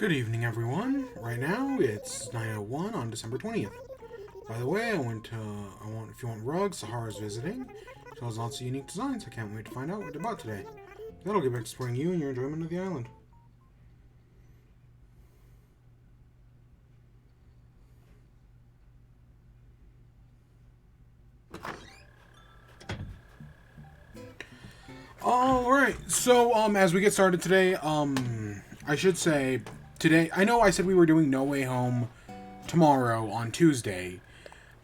Good evening, everyone. Right now, it's 9:01 on December 20th. By the way, if you want rugs, Sahara's visiting. She has lots of unique designs. I can't wait to find out what they bought today. That'll get back to supporting you and your enjoyment of the island. Alright, so, as we get started today, I should say, today, I know I said we were doing No Way Home tomorrow on Tuesday,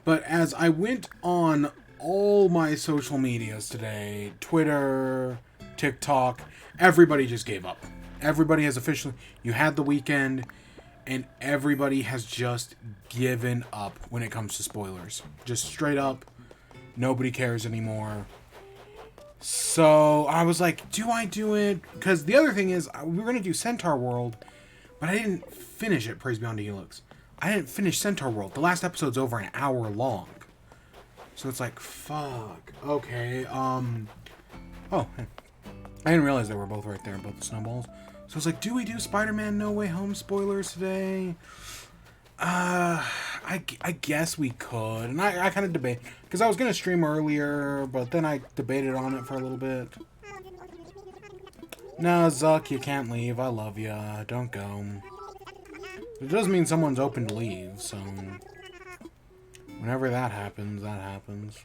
but as I went on all my social medias today, Twitter, TikTok, everybody just gave up. Everybody has officially, you had the weekend, and everybody has just given up when it comes to spoilers. Just straight up, nobody cares anymore. So I was like, do I do it? Because the other thing is, we were going to do Centaur World, but I didn't finish it, Praise Beyond the Helix. I didn't finish Centaur World. The last episode's over an hour long. So it's like, fuck. Okay, oh, I didn't realize they were both right there, both the snowballs. So I was like, do we do Spider-Man No Way Home spoilers today? I guess we could. And I kind of debate. Because I was going to stream earlier, but then I debated on it for a little bit. No, Zuck, you can't leave. I love ya. Don't go. It does mean someone's open to leave, so... Whenever that happens, that happens.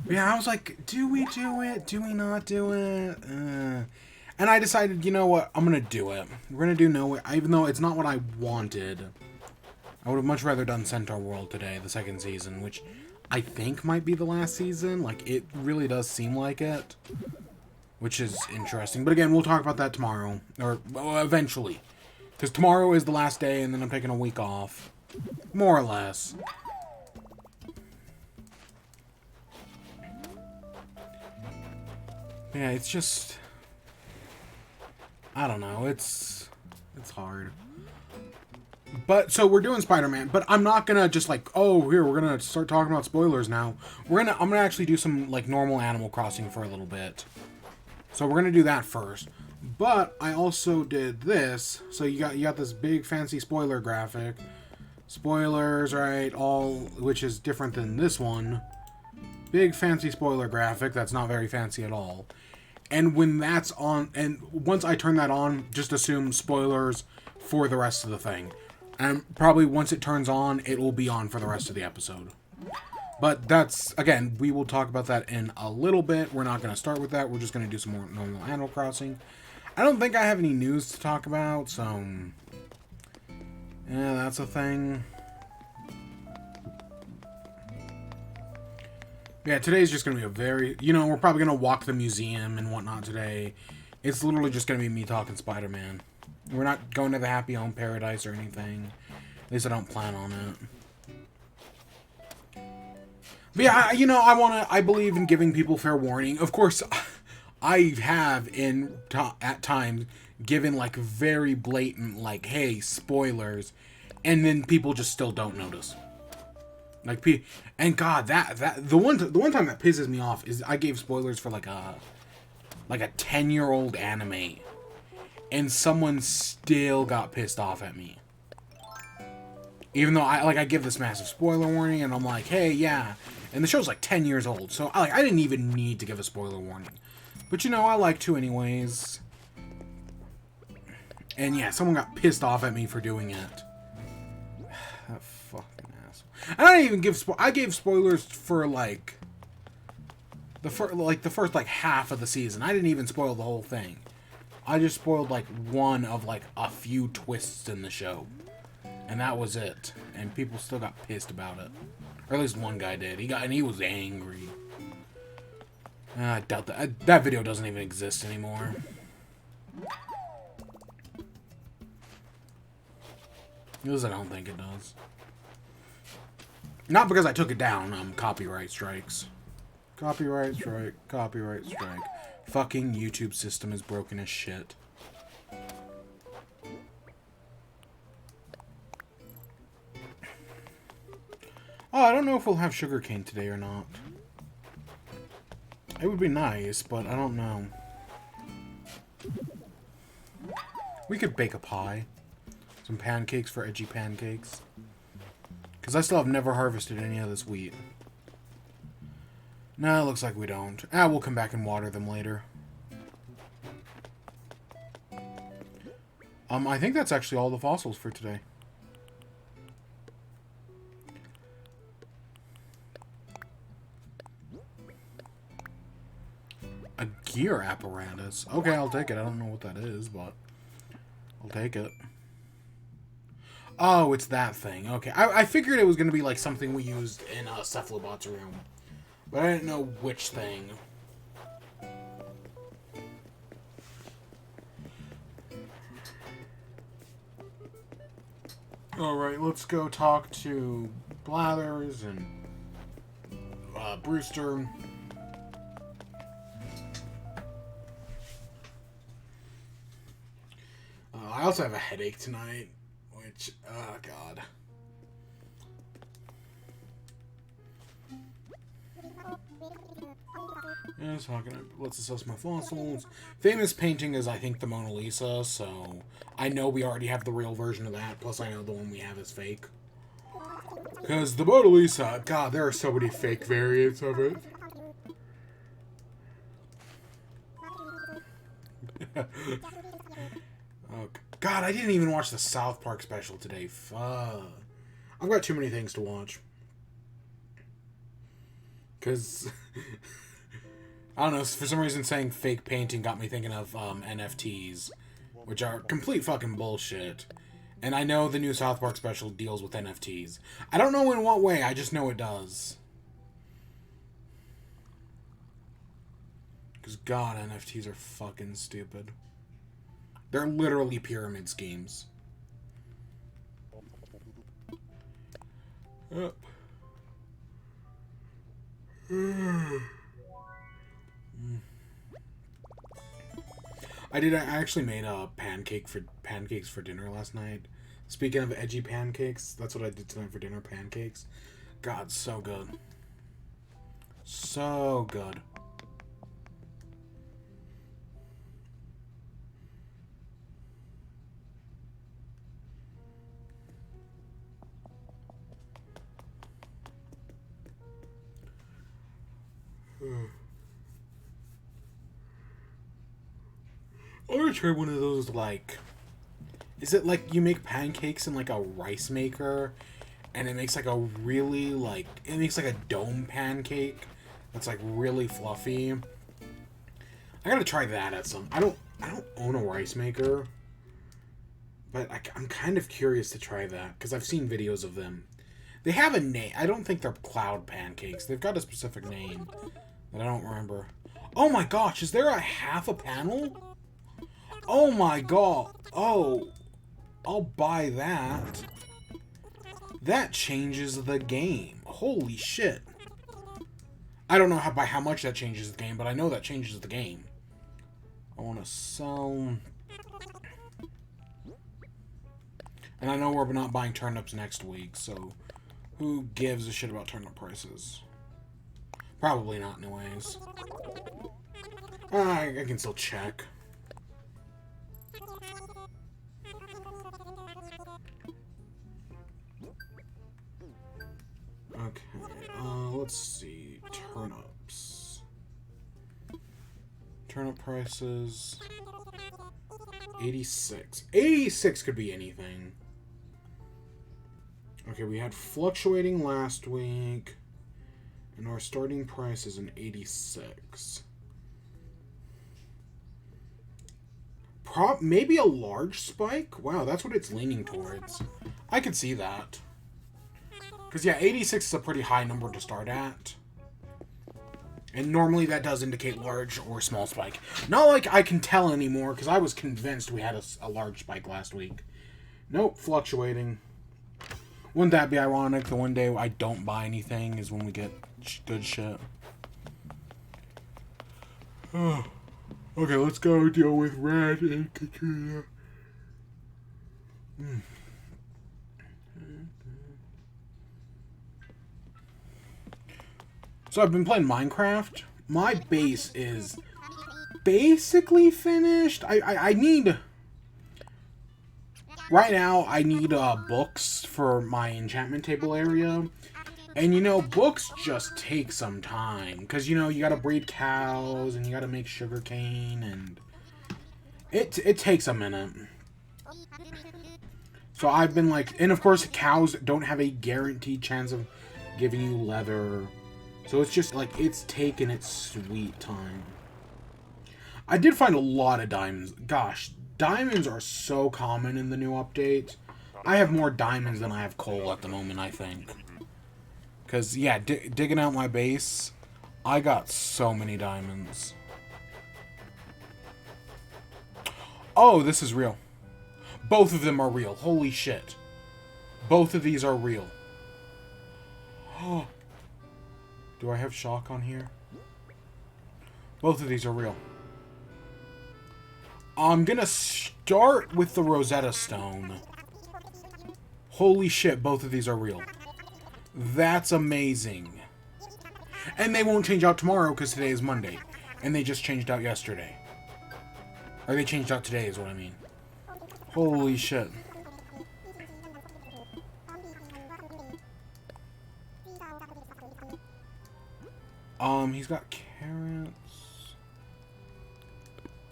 But yeah, I was like, do we do it? Do we not do it? And I decided, you know what? I'm going to do it. We're going to do No Way... Even though it's not what I wanted. I would have much rather done Centaur World today, the second season, which I think might be the last season. Like, it really does seem like it. Which is interesting. But again, we'll talk about that tomorrow. Or, well, eventually. Because tomorrow is the last day, and then I'm taking a week off. More or less. Yeah, it's just... I don't know. It's hard. But, so we're doing Spider-Man, but I'm not gonna just like, oh, here, we're gonna start talking about spoilers now. I'm gonna actually do some, like, normal Animal Crossing for a little bit. So we're gonna do that first. But I also did this. So you got this big fancy spoiler graphic. Spoilers, right, which is different than this one. Big fancy spoiler graphic that's not very fancy at all. And when that's on, and once I turn that on, just assume spoilers for the rest of the thing. And probably once it turns on, it will be on for the rest of the episode. But that's, again, we will talk about that in a little bit. We're not going to start with that. We're just going to do some more normal Animal Crossing. I don't think I have any news to talk about, so... Yeah, that's a thing. Yeah, today's just going to be a very... You know, we're probably going to walk the museum and whatnot today. It's literally just going to be me talking Spider-Man. We're not going to the Happy Home Paradise or anything. At least I don't plan on it. But yeah, you know, I believe in giving people fair warning. Of course, I have at times given like very blatant, like, hey, spoilers, and then people just still don't notice. Like, and God, the one time that pisses me off is I gave spoilers for like a 10-year-old anime. And someone still got pissed off at me. Even though I give this massive spoiler warning, and I'm like, hey, yeah. And the show's like 10 years old, so I didn't even need to give a spoiler warning. But you know, I like to anyways. And yeah, someone got pissed off at me for doing it. That fucking asshole. And I didn't even give I gave spoilers for like the first like half of the season. I didn't even spoil the whole thing. I just spoiled, like, one of, like, a few twists in the show. And that was it. And people still got pissed about it. Or at least one guy did. He was angry. I doubt that. That video doesn't even exist anymore. At least I don't think it does. Not because I took it down. Copyright strikes. Copyright strike. Copyright strike. Fucking YouTube system is broken as shit. Oh, I don't know if we'll have sugarcane today or not. It would be nice, but I don't know. We could bake a pie. Some pancakes for edgy pancakes. Because I still have never harvested any of this wheat. No, it looks like we don't. We'll come back and water them later. I think that's actually all the fossils for today. A gear apparatus. Okay, I'll take it. I don't know what that is, but I'll take it. Oh, it's that thing. Okay, I figured it was going to be like something we used in Cephalobot's room. But I didn't know which thing. Alright, let's go talk to Blathers and Brewster. I also have a headache tonight, which, oh god. Yes, how can I, let's assess my fossils. Famous painting is, I think, the Mona Lisa, so I know we already have the real version of that, plus I know the one we have is fake. Because the Mona Lisa, god, there are so many fake variants of it. Oh, god, I didn't even watch the South Park special today. Fuck. I've got too many things to watch. Because... I don't know, for some reason saying fake painting got me thinking of NFTs, which are complete fucking bullshit. And I know the new South Park special deals with NFTs. I don't know in what way, I just know it does. Because god, NFTs are fucking stupid. They're literally pyramid schemes. Yep. I actually made a pancakes for dinner last night. Speaking of edgy pancakes, that's what I did tonight for dinner, pancakes. God, so good. So good. I want to try one of those, like... Is it like you make pancakes in, like, a rice maker? And it makes, like, a really, like... It makes, like, a dome pancake that's, like, really fluffy. I gotta try that at some... I don't own a rice maker. But I'm kind of curious to try that. Because I've seen videos of them. They have a name. I don't think they're cloud pancakes. They've got a specific name that I don't remember. Oh my gosh, is there a half a panel? Oh my god. Oh. I'll buy that. That changes the game. Holy shit. I don't know by how much that changes the game, but I know that changes the game. I want to sell... And I know we're not buying turnips next week, so... Who gives a shit about turnip prices? Probably not anyways. I can still check. Okay, let's see. Turnips. Turnip prices. 86. 86 could be anything. Okay, we had fluctuating last week. And our starting price is an 86. Maybe a large spike? Wow, that's what it's leaning towards. I could see that. Because, yeah, 86 is a pretty high number to start at. And normally that does indicate large or small spike. Not like I can tell anymore, because I was convinced we had a large spike last week. Nope, fluctuating. Wouldn't that be ironic? The one day I don't buy anything is when we get good shit. Oh. Okay, let's go deal with Red and Katrina. So I've been playing Minecraft. My base is basically finished. I need right now I need books for my enchantment table area. And you know, books just take some time. Because, you know, you gotta breed cows and you gotta make sugar cane and it takes a minute. So I've been like, and of course cows don't have a guaranteed chance of giving you leather. So it's just like, it's taken its sweet time. I did find a lot of diamonds. Gosh, diamonds are so common in the new update. I have more diamonds than I have coal at the moment, I think. Because, yeah, digging out my base, I got so many diamonds. Oh, this is real. Both of them are real. Holy shit. Both of these are real. Oh. Do I have shock on here? Both of these are real. I'm gonna start with the Rosetta Stone. Holy shit, both of these are real. That's amazing. And they won't change out tomorrow because today is Monday. And they just changed out yesterday. Or they changed out today is what I mean. Holy shit. He's got carrots.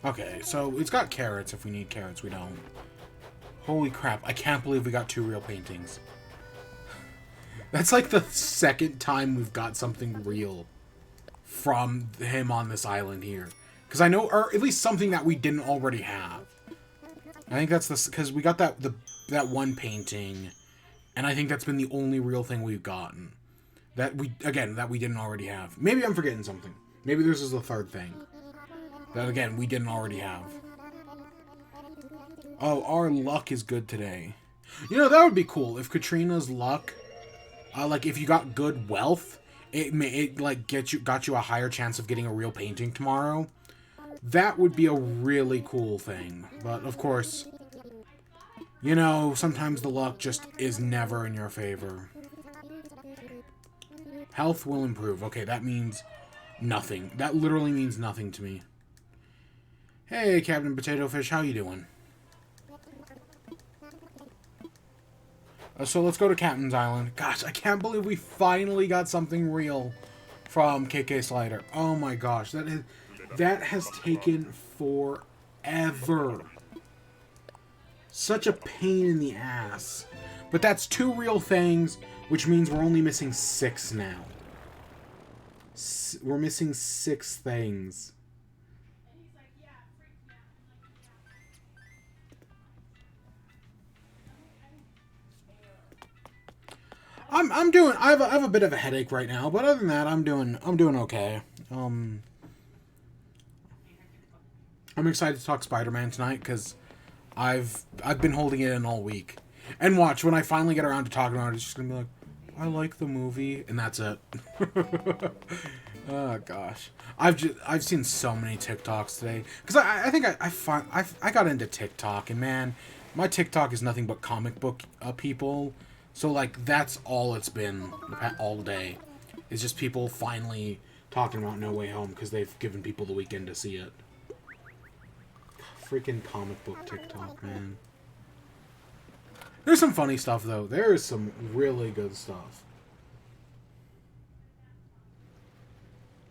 Okay, so it's got carrots. If we need carrots, we don't. Holy crap, I can't believe we got 2 real paintings. That's like the second time we've got something real from him on this island here. Because I know, or at least something that we didn't already have. I think that's the, because we got that one painting, and I think that's been the only real thing we've gotten. That we didn't already have. Maybe I'm forgetting something. Maybe this is the third thing. That, again, we didn't already have. Oh, our luck is good today. You know, that would be cool if Katrina's luck, like, if you got good wealth, it like, got you a higher chance of getting a real painting tomorrow. That would be a really cool thing. But, of course, you know, sometimes the luck just is never in your favor. Health will improve. Okay, that means nothing. That literally means nothing to me. Hey, Captain Potato Fish, how you doing? So let's go to Captain's Island. Gosh, I can't believe we finally got something real from KK Slider. Oh my gosh, that has taken forever. Such a pain in the ass. But that's 2 real things, which means we're only missing 6 now. We're missing 6 things. I'm doing. I have a bit of a headache right now, but other than that, I'm doing okay. I'm excited to talk Spider-Man tonight because I've been holding it in all week. And watch, when I finally get around to talking about it, it's just gonna be like, I like the movie, and that's it. Oh gosh, I've seen so many TikToks today because I think I got into TikTok, and man, my TikTok is nothing but comic book people. So like that's all it's been all day. It's just people finally talking about No Way Home because they've given people the weekend to see it. Freaking comic book TikTok, man. There's some funny stuff though. There is some really good stuff.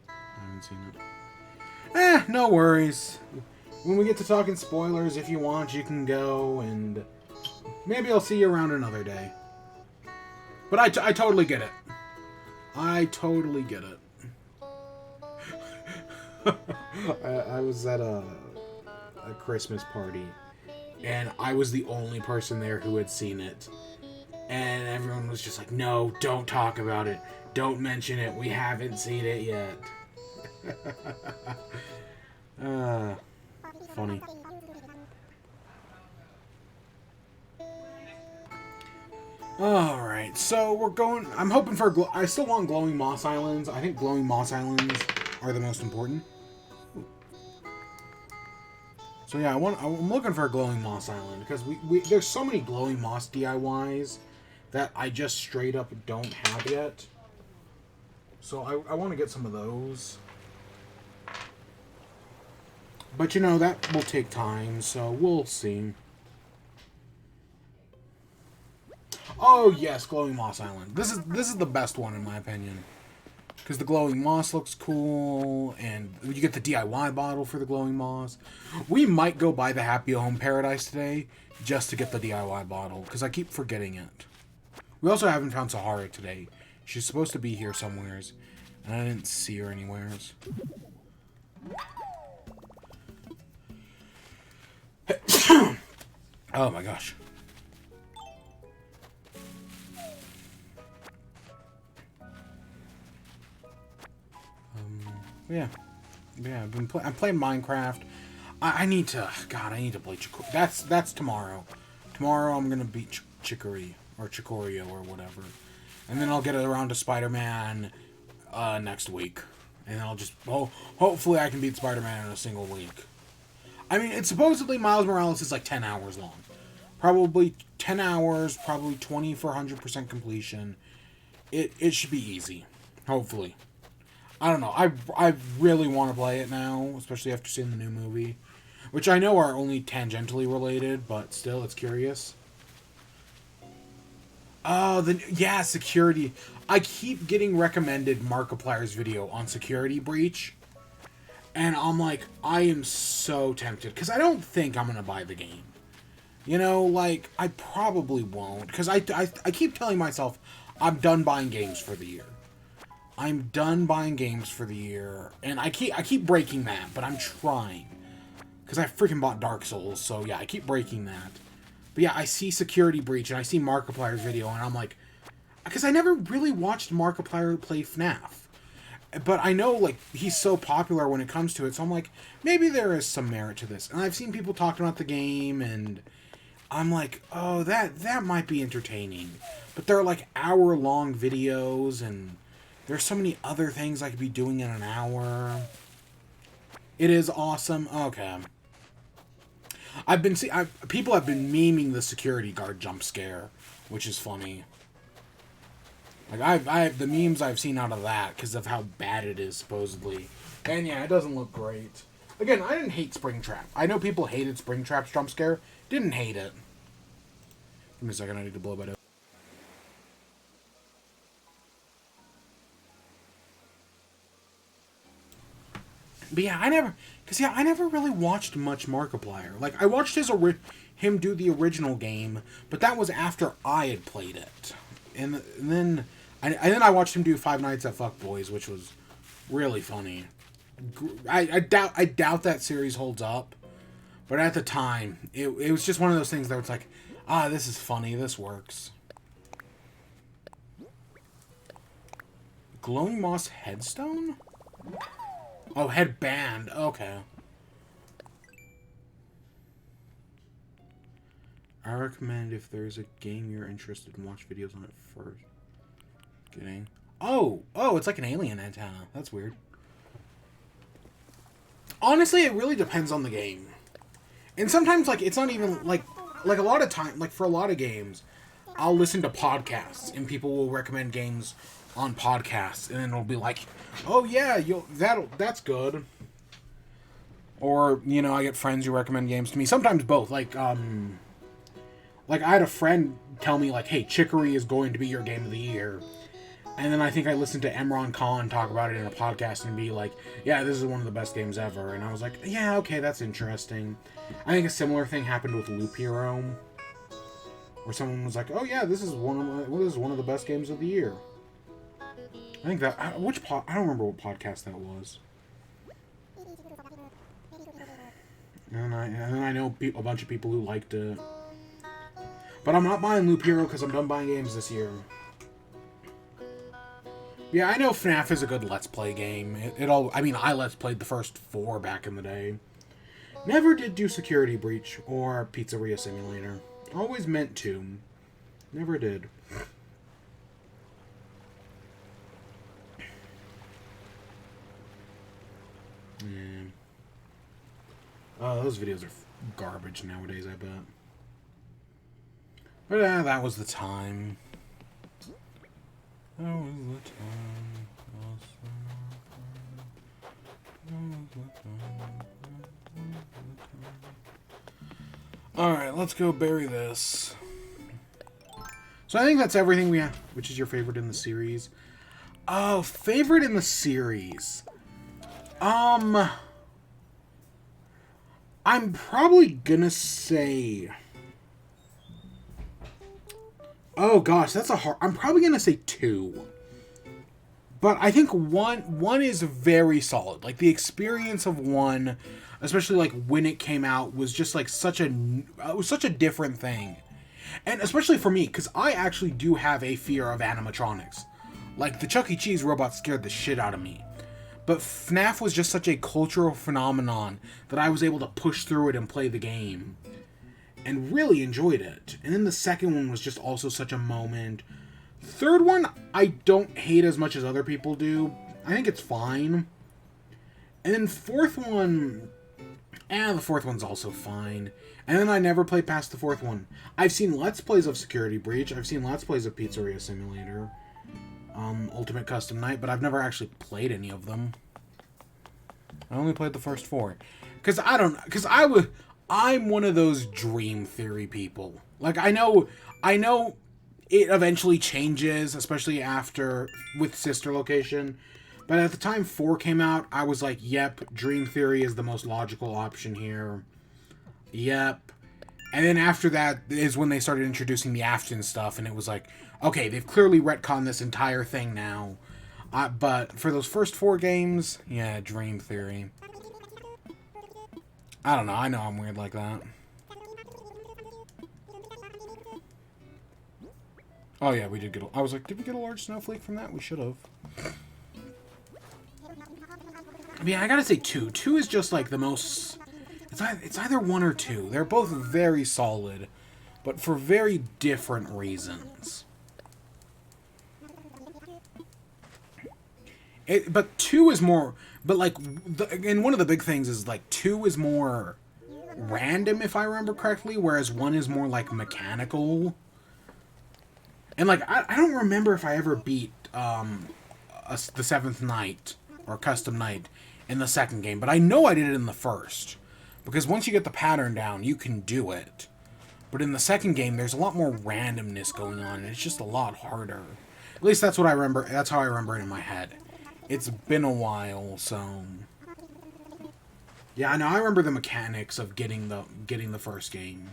I haven't seen it. No worries. When we get to talking spoilers, if you want, you can go, and maybe I'll see you around another day. But I totally get it. I totally get it. I was at a Christmas party, and I was the only person there who had seen it. And everyone was just like, no, don't talk about it. Don't mention it. We haven't seen it yet. Funny. Alright, so we're going... I'm hoping for... I still want Glowing Moss Islands. I think Glowing Moss Islands are the most important. So yeah, I'm looking for a Glowing Moss Island, because there's so many Glowing Moss DIYs that I just straight up don't have yet. So I want to get some of those. But you know, that will take time, so we'll see. Oh yes, Glowing Moss Island. This is the best one in my opinion. Because the glowing moss looks cool, and you get the DIY bottle for the glowing moss. We might go buy the Happy Home Paradise today just to get the DIY bottle, because I keep forgetting it. We also haven't found Sahara today. She's supposed to be here somewheres, and I didn't see her anywheres. Oh my gosh. Yeah, I'm playing Minecraft. I need to. God, I need to play Chicory. That's tomorrow. Tomorrow I'm gonna beat Chicory or Chicorio or whatever, and then I'll get around to Spider-Man next week, and I'll just hopefully I can beat Spider-Man in a single week. I mean, it's supposedly Miles Morales is like 10 hours long, probably 10 hours, probably 20 for 100% completion. It should be easy, hopefully. I don't know. I really want to play it now, especially after seeing the new movie, which I know are only tangentially related, but still, it's curious. Oh, yeah, security. I keep getting recommended Markiplier's video on Security Breach, and I'm like, I am so tempted because I don't think I'm gonna buy the game. You know, like I probably won't because I keep telling myself I'm done buying games for the year. I'm done buying games for the year, and I keep breaking that, but I'm trying. Because I freaking bought Dark Souls, so yeah, I keep breaking that. But yeah, I see Security Breach, and I see Markiplier's video, and I'm like... Because I never really watched Markiplier play FNAF. But I know, like, he's so popular when it comes to it, so I'm like, maybe there is some merit to this. And I've seen people talking about the game, and I'm like, oh, that might be entertaining. But they're, like, hour-long videos, and... There's so many other things I could be doing in an hour. It is awesome. Okay. People have been memeing the security guard jump scare, which is funny. Like the memes I've seen out of that because of how bad it is supposedly. And yeah, it doesn't look great. Again, I didn't hate Springtrap. I know people hated Springtrap's jump scare. Didn't hate it. Give me a second. I need to blow that out. But yeah, I never really watched much Markiplier. Like, I watched him do the original game, but that was after I had played it. And then I watched him do Five Nights at Fuckboys, which was really funny. I doubt that series holds up, but at the time, it was just one of those things that was like, this is funny, this works. Glowing Moss Headstone? Oh, headband. Okay. I recommend if there's a game you're interested in, watch videos on it first. Kidding. Oh, it's like an alien antenna. That's weird. Honestly, it really depends on the game. And sometimes, like, it's not even, like a lot of time, like, for a lot of games, I'll listen to podcasts, and people will recommend games on podcasts, and then it'll be like, oh yeah, that's good. Or, you know, I get friends who recommend games to me. Sometimes both. Like I had a friend tell me, like, hey, Chicory is going to be your game of the year. And then I think I listened to Emron Khan talk about it in a podcast and be like, yeah, this is one of the best games ever. And I was like, yeah, okay, that's interesting. I think a similar thing happened with Loop Hero, where someone was like, oh yeah, this is one of the best games of the year. I think that... I don't remember what podcast that was. And I know a bunch of people who liked it. But I'm not buying Loop Hero because I'm done buying games this year. Yeah, I know FNAF is a good Let's Play game. I Let's Played the first 4 back in the day. Never did do Security Breach or Pizzeria Simulator. Always meant to. Never did. Yeah. Oh, those videos are garbage nowadays, I bet. But that was the time. That was the time. Alright, let's go bury this. So I think that's everything we have. Which is your favorite in the series? Oh, favorite in the series. I'm probably gonna say. Oh gosh, that's a hard. I'm probably gonna say 2. But I think one is very solid. Like the experience of 1, especially like when it came out, was just like it was such a different thing. And especially for me, because I actually do have a fear of animatronics. Like, the Chuck E. Cheese robot scared the shit out of me. But FNAF was just such a cultural phenomenon that I was able to push through it and play the game. And really enjoyed it. And then the second one was just also such a moment. Third one, I don't hate as much as other people do. I think it's fine. And then fourth one, the fourth one's also fine. And then I never played past the fourth one. I've seen Let's Plays of Security Breach. I've seen Let's Plays of Pizzeria Simulator. Ultimate Custom Night, but I've never actually played any of them. I only played the first 4. I'm one of those Dream Theory people. Like, I know it eventually changes, especially with Sister Location. But at the time 4 came out, I was like, yep, Dream Theory is the most logical option here. Yep. And then after that is when they started introducing the Afton stuff, and it was like, okay, they've clearly retconned this entire thing now. But for those first 4 games, yeah, Dream Theory. I don't know, I know I'm weird like that. Oh yeah, we did get I was like, did we get a large snowflake from that? We should have. I mean, I gotta say 2. 2 is just like the most... It's either 1 or 2. They're both very solid, but for very different reasons. But 2 is more... But, like, and one of the big things is, like, 2 is more random, if I remember correctly, whereas 1 is more, like, mechanical. And, like, I don't remember if I ever beat the Seventh Night, or Custom Night, in the second game, but I know I did it in the first. Because once you get the pattern down, you can do it. But in the second game, there's a lot more randomness going on, and it's just a lot harder. At least that's what I remember. That's how I remember it in my head. It's been a while, so... Yeah, I know. I remember the mechanics of getting the first game.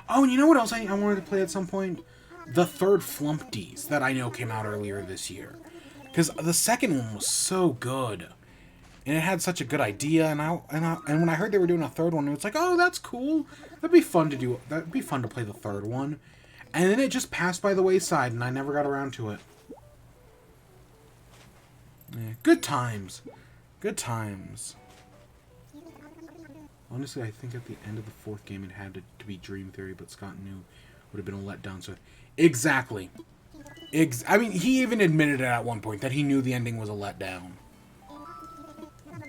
Oh, and you know what else I wanted to play at some point? The third Flumpties that I know came out earlier this year. Because the second one was so good. And it had such a good idea, and when I heard they were doing a third one, it was like, oh, that's cool. That'd be fun to do. That'd be fun to play the third one. And then it just passed by the wayside, and I never got around to it. Yeah, good times. Good times. Honestly, I think at the end of the fourth game, it had to be Dream Theory, but Scott knew would have been a letdown. So, exactly. I mean, he even admitted it at one point that he knew the ending was a letdown.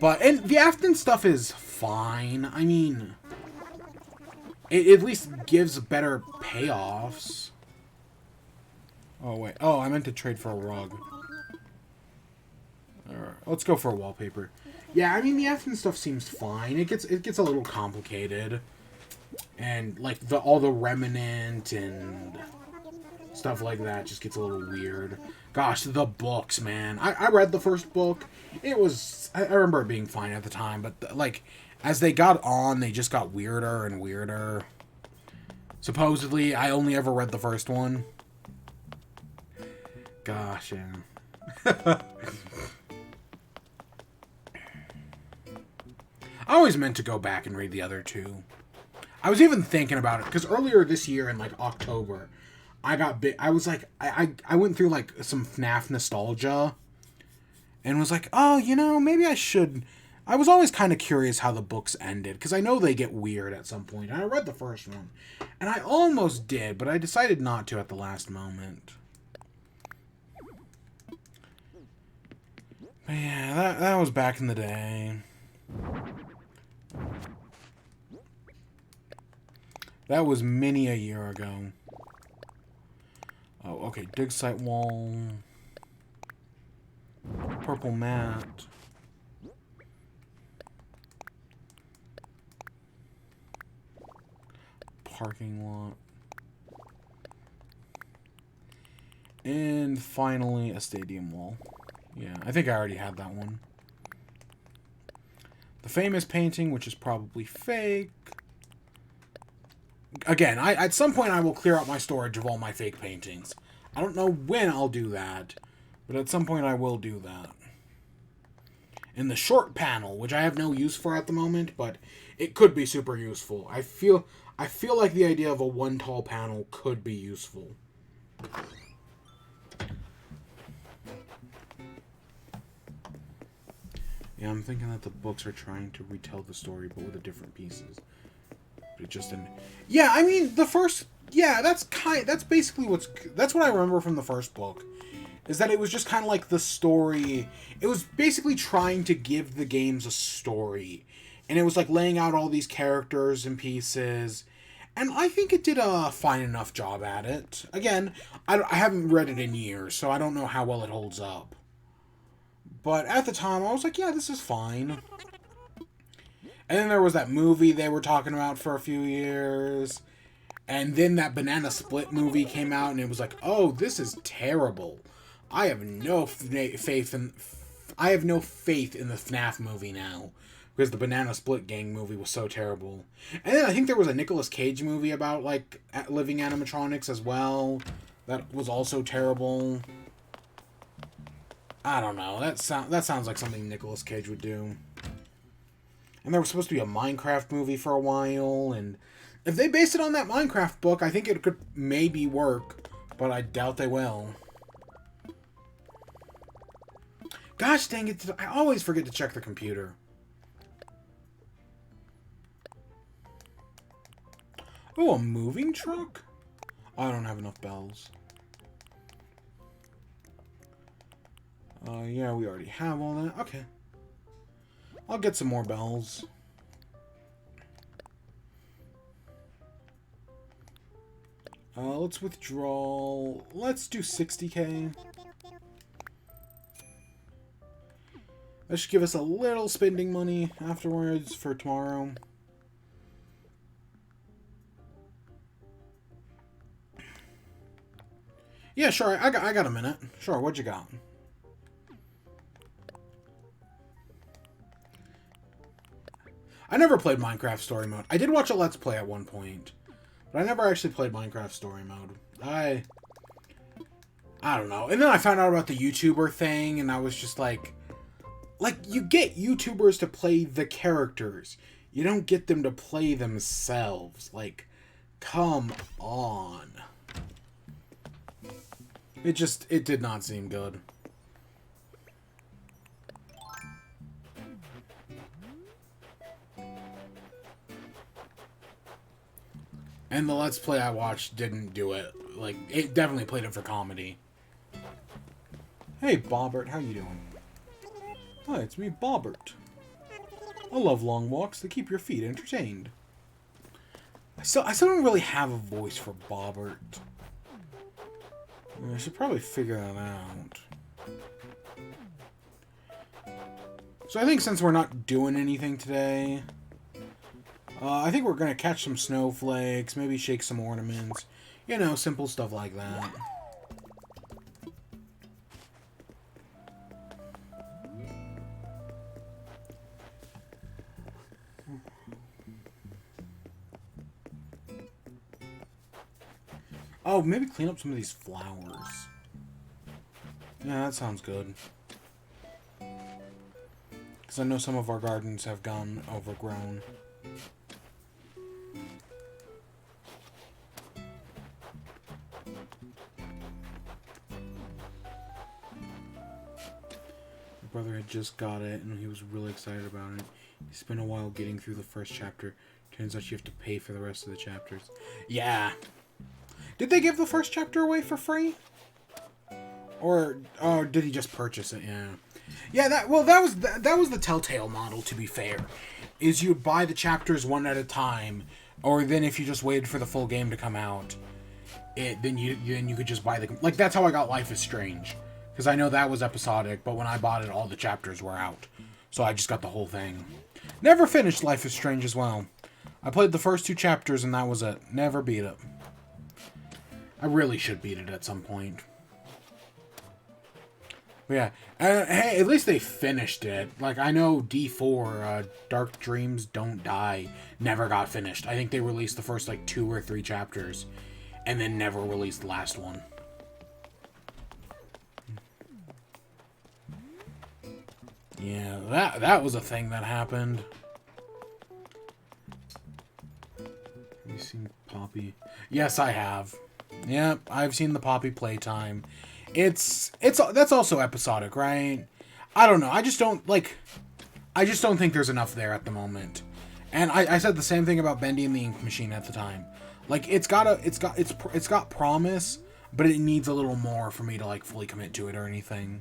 And the Afton stuff is fine. I mean, it at least gives better payoffs. Oh, wait. Oh, I meant to trade for a rug. Alright, let's go for a wallpaper. Yeah, I mean, the Afton stuff seems fine. It gets a little complicated. And, like, all the remnant and stuff like that just gets a little weird. Gosh, the books, man. I read the first book. I remember it being fine at the time, but, like, as they got on, they just got weirder and weirder. Supposedly, I only ever read the first one. Gosh, yeah. I always meant to go back and read the other 2. I was even thinking about it, because earlier this year in, like, October, I was like, I went through, like, some FNAF nostalgia, and was like, oh, you know, maybe I should. I was always kind of curious how the books ended, because I know they get weird at some point, and I read the first one, and I almost did, but I decided not to at the last moment. But yeah, that was back in the day. That was many a year ago. Oh, okay. Dig site wall. Purple mat. Parking lot. And finally, a stadium wall. Yeah, I think I already had that one. The famous painting, which is probably fake. Again, at some point I will clear out my storage of all my fake paintings. I don't know when I'll do that, but at some point I will do that. And the short panel, which I have no use for at the moment, but it could be super useful. I feel like the idea of a one tall panel could be useful. Yeah, I'm thinking that the books are trying to retell the story, but with the different pieces. But it just didn't. Yeah, I mean the first. Yeah, that's basically that's what I remember from the first book, is that it was just kind of like the story. It was basically trying to give the games a story, and it was like laying out all these characters and pieces. And I think it did a fine enough job at it. Again, I haven't read it in years, so I don't know how well it holds up. But at the time, I was like, yeah, this is fine. And then there was that movie they were talking about for a few years. And then that Banana Split movie came out, and it was like, oh, this is terrible. I have no faith in the FNAF movie now. Because the Banana Split Gang movie was so terrible. And then I think there was a Nicolas Cage movie about, like, living animatronics as well. That was also terrible. I don't know. That sounds like something Nicolas Cage would do. And there was supposed to be a Minecraft movie for a while, and if they based it on that Minecraft book, I think it could maybe work, but I doubt they will. Gosh dang it, I always forget to check the computer. Oh, a moving truck? I don't have enough bells. Yeah, we already have all that. Okay. I'll get some more bells. Let's withdraw. Let's do 60k. That should give us a little spending money afterwards for tomorrow. Yeah, sure. I got a minute. Sure, what you got? I never played Minecraft Story Mode. I did watch a Let's Play at one point, but I never actually played Minecraft Story Mode. I don't know. And then I found out about the YouTuber thing, and I was just like, you get YouTubers to play the characters. You don't get them to play themselves. Like, come on. It did not seem good. And the Let's Play I watched didn't do it. Like, it definitely played it for comedy. Hey, Bobbert, how you doing? Hi, it's me, Bobbert. I love long walks that keep your feet entertained. I still don't really have a voice for Bobbert. I should probably figure that out. So I think since we're not doing anything today, I think we're going to catch some snowflakes, maybe shake some ornaments. You know, simple stuff like that. Oh, maybe clean up some of these flowers. Yeah, that sounds good. Because I know some of our gardens have gone overgrown. My brother had just got it, and he was really excited about it. He spent a while getting through the first chapter. Turns out you have to pay for the rest of the chapters. Yeah. Did they give the first chapter away for free? Or did he just purchase it? Yeah. Yeah, that was the Telltale model, to be fair. Is you buy the chapters one at a time, or then if you just waited for the full game to come out, then you could just buy the... Like, that's how I got Life is Strange. Because I know that was episodic, but when I bought it, all the chapters were out. So I just got the whole thing. Never finished Life is Strange as well. I played the first 2 chapters and that was it. Never beat it. I really should beat it at some point. But yeah, hey, at least they finished it. Like, I know D4, Dark Dreams Don't Die, never got finished. I think they released the first, like, 2 or 3 chapters, and then never released the last one. Yeah, that was a thing that happened. Have you seen Poppy? Yes, I have. Yep, I've seen the Poppy playtime. That's also episodic, right? I don't know. I just don't think there's enough there at the moment. And I said the same thing about Bendy and the Ink Machine at the time. Like, it's got promise, but it needs a little more for me to like fully commit to it or anything.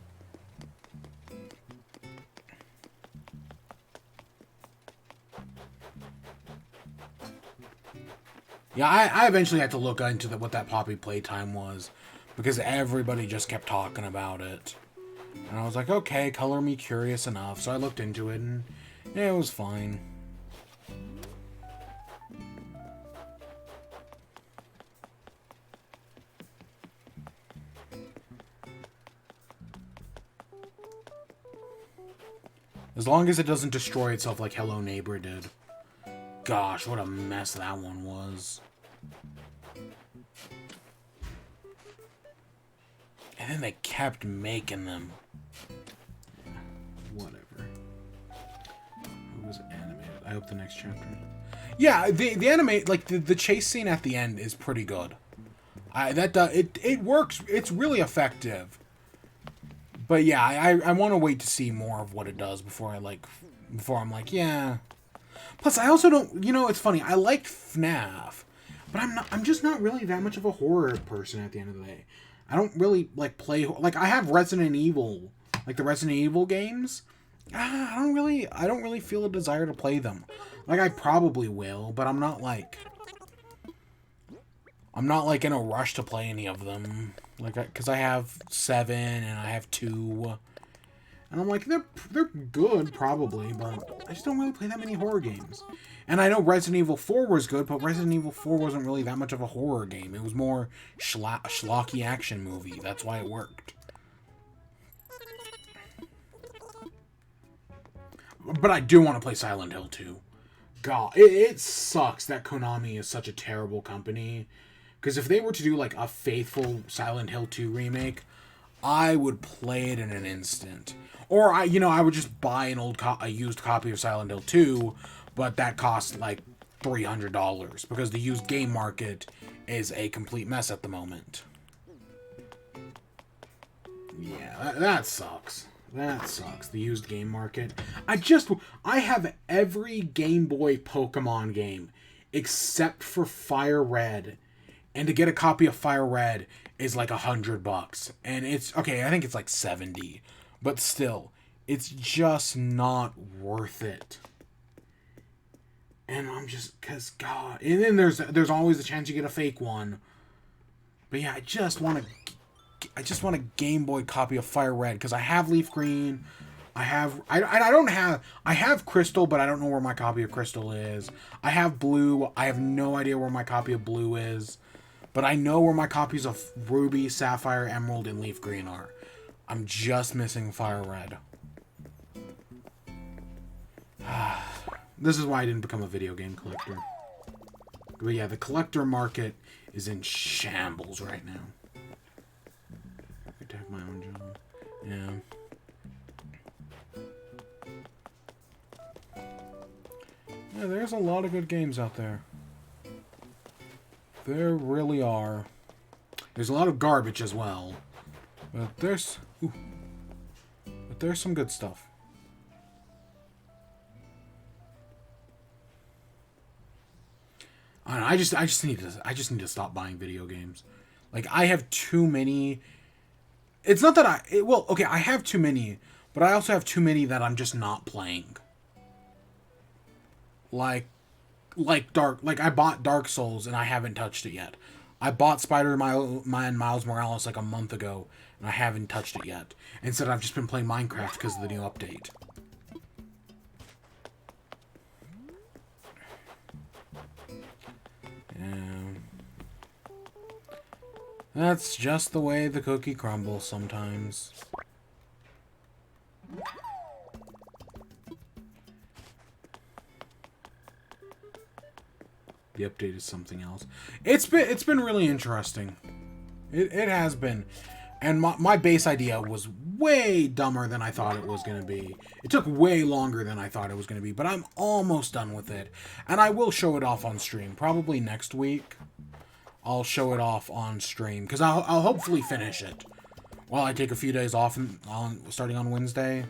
Yeah, I eventually had to look into what that Poppy playtime was, because everybody just kept talking about it. And I was like, okay, color me curious enough. So I looked into it, and yeah, it was fine. As long as it doesn't destroy itself like Hello Neighbor did. Gosh, what a mess that one was. And then they kept making them. Whatever. Who was animated? I hope the next chapter. Yeah, the animate, like the chase scene at the end is pretty good. It works. It's really effective. But yeah, I want to wait to see more of what it does before I'm like, yeah. Plus, I also don't, it's funny. I like FNAF, but I'm just not really that much of a horror person at the end of the day. I don't really like play, like I have Resident Evil, like the Resident Evil games. I don't really feel a desire to play them. Like, I probably will, but I'm not like in a rush to play any of them. Like, because I have 7 and I have 2. And I'm like, they're good, probably, but I just don't really play that many horror games. And I know Resident Evil 4 was good, but Resident Evil 4 wasn't really that much of a horror game. It was more schlocky action movie. That's why it worked. But I do want to play Silent Hill 2. God, it sucks that Konami is such a terrible company. Because if they were to do, like, a faithful Silent Hill 2 remake, I would play it in an instant. Or, I would just buy a used copy of Silent Hill 2, but that costs, like, $300. Because the used game market is a complete mess at the moment. Yeah, that sucks. That sucks. The used game market. I have every Game Boy Pokemon game except for Fire Red. And to get a copy of Fire Red is like $100. And it's, okay, I think it's like 70. But still, it's just not worth it. And I'm just, cause God. And then there's always a chance you get a fake one. But yeah, I just want a Game Boy copy of Fire Red, because I have Leaf Green. I have Crystal, but I don't know where my copy of Crystal is. I have Blue. I have no idea where my copy of Blue is. But I know where my copies of Ruby, Sapphire, Emerald, and Leaf Green are. I'm just missing Fire Red. This is why I didn't become a video game collector. But yeah, the collector market is in shambles right now. I have my own job. Yeah. Yeah, there's a lot of good games out there. There really are. There's a lot of garbage as well. But there's some good stuff. I don't know, I just need to stop buying video games. Like, I have too many. It's not that I have too many, but I also have too many that I'm just not playing. Like I bought Dark Souls and I haven't touched it yet. I bought Spider-Man Miles Morales like a month ago and I haven't touched it yet. Instead, I've just been playing Minecraft because of the new update. That's just the way the cookie crumbles sometimes. The update is something else. It's been really interesting. It has been. And my base idea was way dumber than I thought it was going to be. It took way longer than I thought it was going to be, but I'm almost done with it. And I will show it off on stream. Probably next week, I'll show it off on stream. Because I'll hopefully finish it. While I take a few days off starting on Wednesday.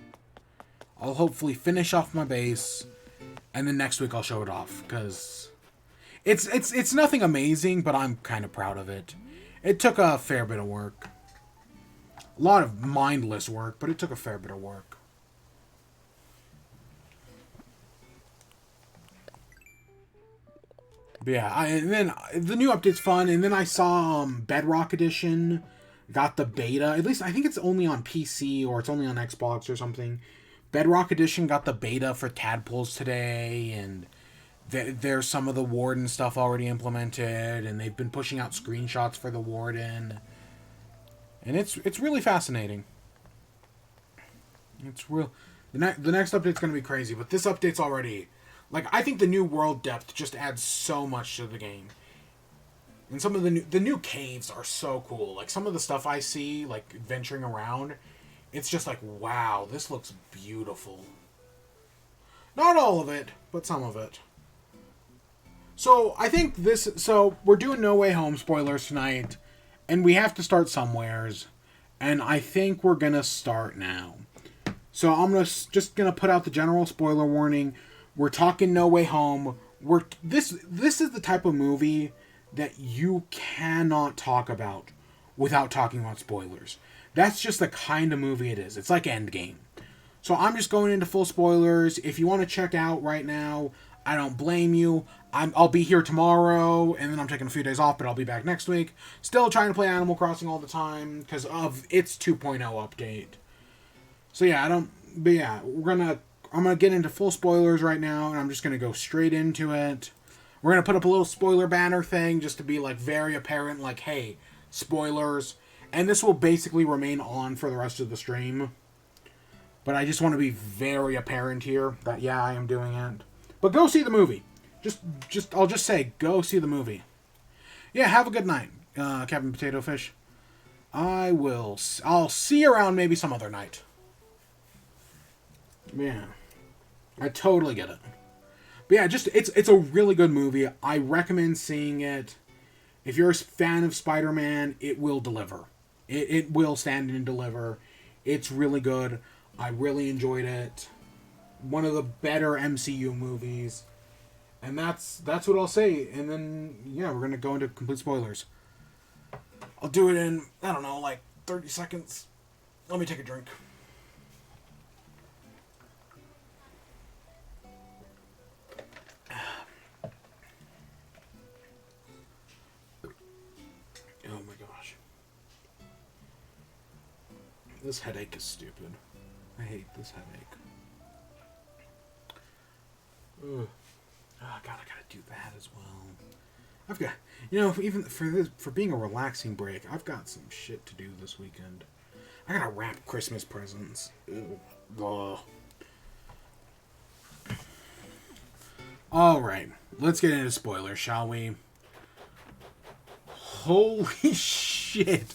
I'll hopefully finish off my base. And then next week I'll show it off. Because it's nothing amazing, but I'm kind of proud of it. It took a fair bit of work. A lot of mindless work, but it took a fair bit of work. But yeah, and then the new update's fun, and then I saw Bedrock Edition got the beta. At least I think it's only on PC or it's only on Xbox or something. Bedrock Edition got the beta for Tadpoles today, and there's some of the Warden stuff already implemented, and they've been pushing out screenshots for the Warden. And it's really fascinating. It's real. The next update's going to be crazy, but this update's already... Like, I think the new world depth just adds so much to the game. And some of the new caves are so cool. Like, some of the stuff I see, like, venturing around, it's just like, wow, this looks beautiful. Not all of it, but some of it. So, I think this... So, we're doing No Way Home spoilers tonight. And we have to start somewheres. And I think we're going to start now. So I'm just going to put out the general spoiler warning. We're talking No Way Home. This is the type of movie that you cannot talk about without talking about spoilers. That's just the kind of movie it is. It's like Endgame. So I'm just going into full spoilers. If you want to check out right now, I don't blame you. I'll be here tomorrow, and then I'm taking a few days off, but I'll be back next week. Still trying to play Animal Crossing all the time because of its 2.0 update. So yeah, I'm gonna get into full spoilers right now, and I'm just gonna go straight into it. We're gonna put up a little spoiler banner thing just to be like very apparent, like, hey, spoilers. And this will basically remain on for the rest of the stream. But I just want to be very apparent here that yeah, I am doing it. But go see the movie. I'll just say, go see the movie. Yeah, have a good night, Captain Potato Fish. I'll see you around maybe some other night. Yeah, I totally get it. But yeah, it's a really good movie. I recommend seeing it. If you're a fan of Spider-Man, it will deliver. It will stand and deliver. It's really good. I really enjoyed it. One of the better MCU movies. And that's what I'll say. And then, yeah, we're going to go into complete spoilers. I'll do it in, I don't know, like 30 seconds. Let me take a drink. Oh my gosh. This headache is stupid. I hate this headache. Ugh. Oh, God, I gotta do that as well. I've got, even for being a relaxing break, I've got some shit to do this weekend. I gotta wrap Christmas presents. Ugh. Alright, let's get into spoilers, shall we? Holy shit.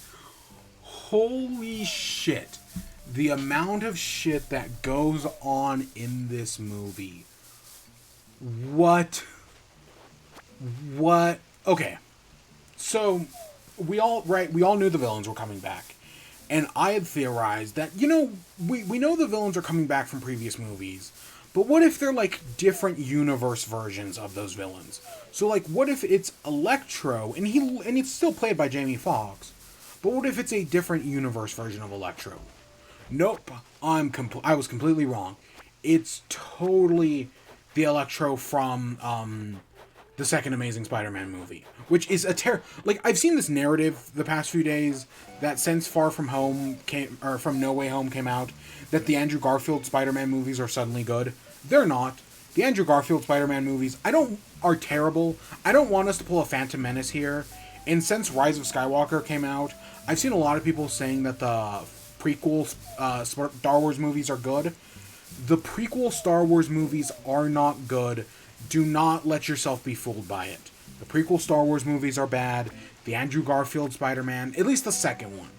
Holy shit. The amount of shit that goes on in this movie. What? Okay. So, we all knew the villains were coming back. And I had theorized that, we know the villains are coming back from previous movies. But what if they're, like, different universe versions of those villains? So, like, what if it's Electro, and it's still played by Jamie Foxx, but what if it's a different universe version of Electro? Nope. I was completely wrong. It's totally the Electro from the second Amazing Spider-Man movie, which is I've seen this narrative the past few days that since Far From Home from No Way Home came out, that the Andrew Garfield Spider-Man movies are suddenly good. They're not. The Andrew Garfield Spider-Man movies are terrible. I don't want us to pull a Phantom Menace here. And since Rise of Skywalker came out, I've seen a lot of people saying that the prequel Star Wars movies are good. The prequel Star Wars movies are not good. Do not let yourself be fooled by it. prequel Star Wars movies are bad. The Andrew Garfield Spider-Man, at least the second one.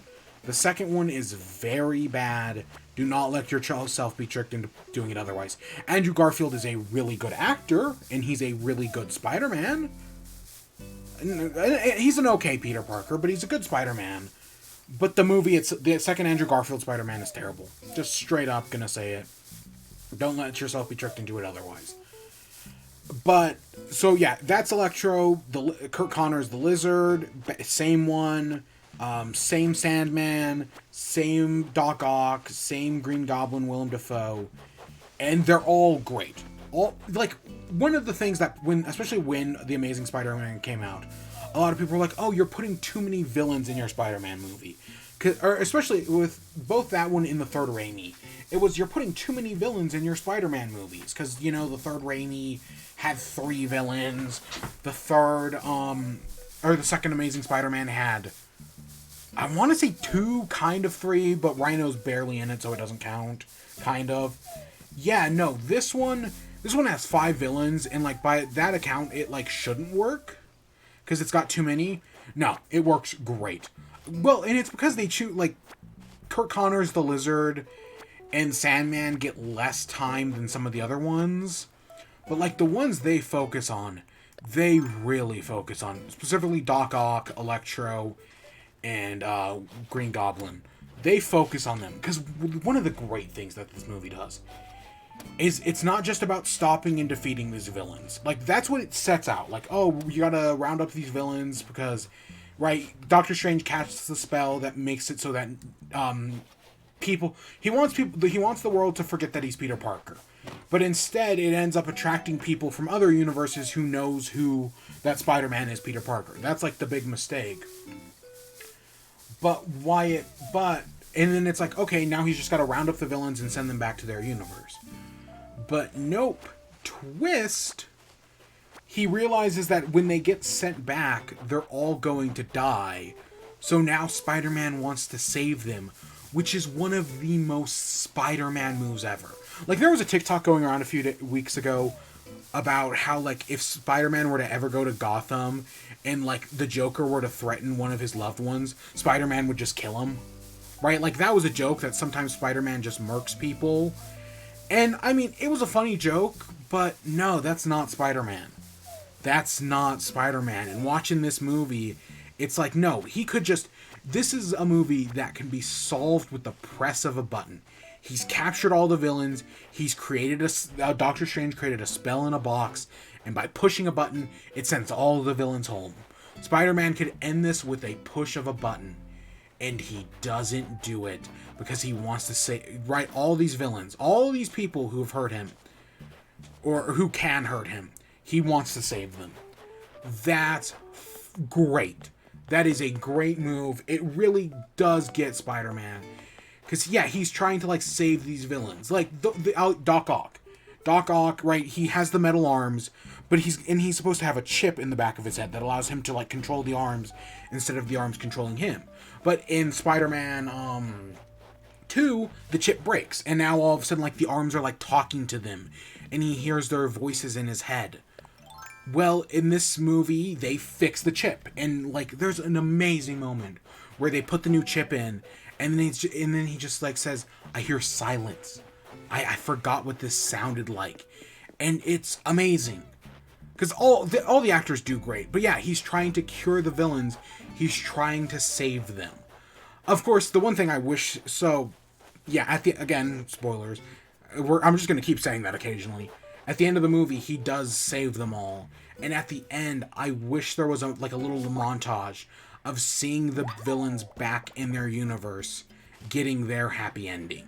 The second one is very bad. Do not let yourself be tricked into doing it otherwise. Andrew Garfield is a really good actor, and he's a really good Spider-Man. He's an okay Peter Parker, but he's a good Spider-Man. But the movie, the second Andrew Garfield Spider-Man is terrible. Just straight up gonna say it. Don't let yourself be tricked into it otherwise. But, so yeah, that's Electro. Kurt Connors, the Lizard, same one. Same Sandman, same Doc Ock, same Green Goblin, Willem Dafoe. And they're all great. One of the things that, especially when The Amazing Spider-Man came out, a lot of people were like, oh, you're putting too many villains in your Spider-Man movie. Or especially with both that one and the third Raimi. It was, you're putting too many villains in your Spider-Man movies. Because, the third Raimi had 3 villains. The second Amazing Spider-Man had, I want to say 2, kind of 3, but Rhino's barely in it, so it doesn't count. Kind of. Yeah, no, this one has 5 villains, and, by that account, it, shouldn't work. Because it's got too many. No, it works great. Well, and it's because they choose, Kurt Connors, the Lizard, and Sandman get less time than some of the other ones. But, the ones they focus on, they really focus on. Specifically Doc Ock, Electro, and Green Goblin. They focus on them. Because one of the great things that this movie does is it's not just about stopping and defeating these villains. That's what it sets out. Oh, you gotta round up these villains because, right, Doctor Strange casts the spell that makes it so that he wants the world to forget that he's Peter Parker. But instead, it ends up attracting people from other universes who knows who that Spider-Man is Peter Parker. That's, the big mistake. And then it's okay, now he's just got to round up the villains and send them back to their universe. But nope. Twist. He realizes that when they get sent back, they're all going to die. So now Spider-Man wants to save them, which is one of the most Spider-Man moves ever. There was a TikTok going around a few weeks ago about how, if Spider-Man were to ever go to Gotham and, the Joker were to threaten one of his loved ones, Spider-Man would just kill him. Right? That was a joke that sometimes Spider-Man just murks people. And, I mean, it was a funny joke, but no, that's not Spider-Man. That's not Spider-Man. And watching this movie, it's no, he could just... This is a movie that can be solved with the press of a button. He's captured all the villains. He's created Doctor Strange created a spell in a box, and by pushing a button, it sends all the villains home. Spider-Man could end this with a push of a button. And he doesn't do it because he wants to say, right, all these villains, all these people who have hurt him, or who can hurt him, he wants to save them. That's great. That is a great move. It really does get Spider-Man. Because, yeah, he's trying to, save these villains. Doc Ock. Doc Ock, right, he has the metal arms, but he's supposed to have a chip in the back of his head that allows him to, control the arms instead of the arms controlling him. But in Spider-Man 2, the chip breaks, and now all of a sudden, the arms are, talking to them, and he hears their voices in his head. Well, in this movie, they fix the chip, and, there's an amazing moment where they put the new chip in, and then he just, says, I hear silence. I forgot what this sounded like. And it's amazing. Because all the actors do great. But yeah, he's trying to cure the villains. He's trying to save them. Of course, the one thing I wish... So, yeah, again, spoilers. I'm just going to keep saying that occasionally. At the end of the movie, he does save them all. And at the end, I wish there was a little montage of seeing the villains back in their universe getting their happy ending.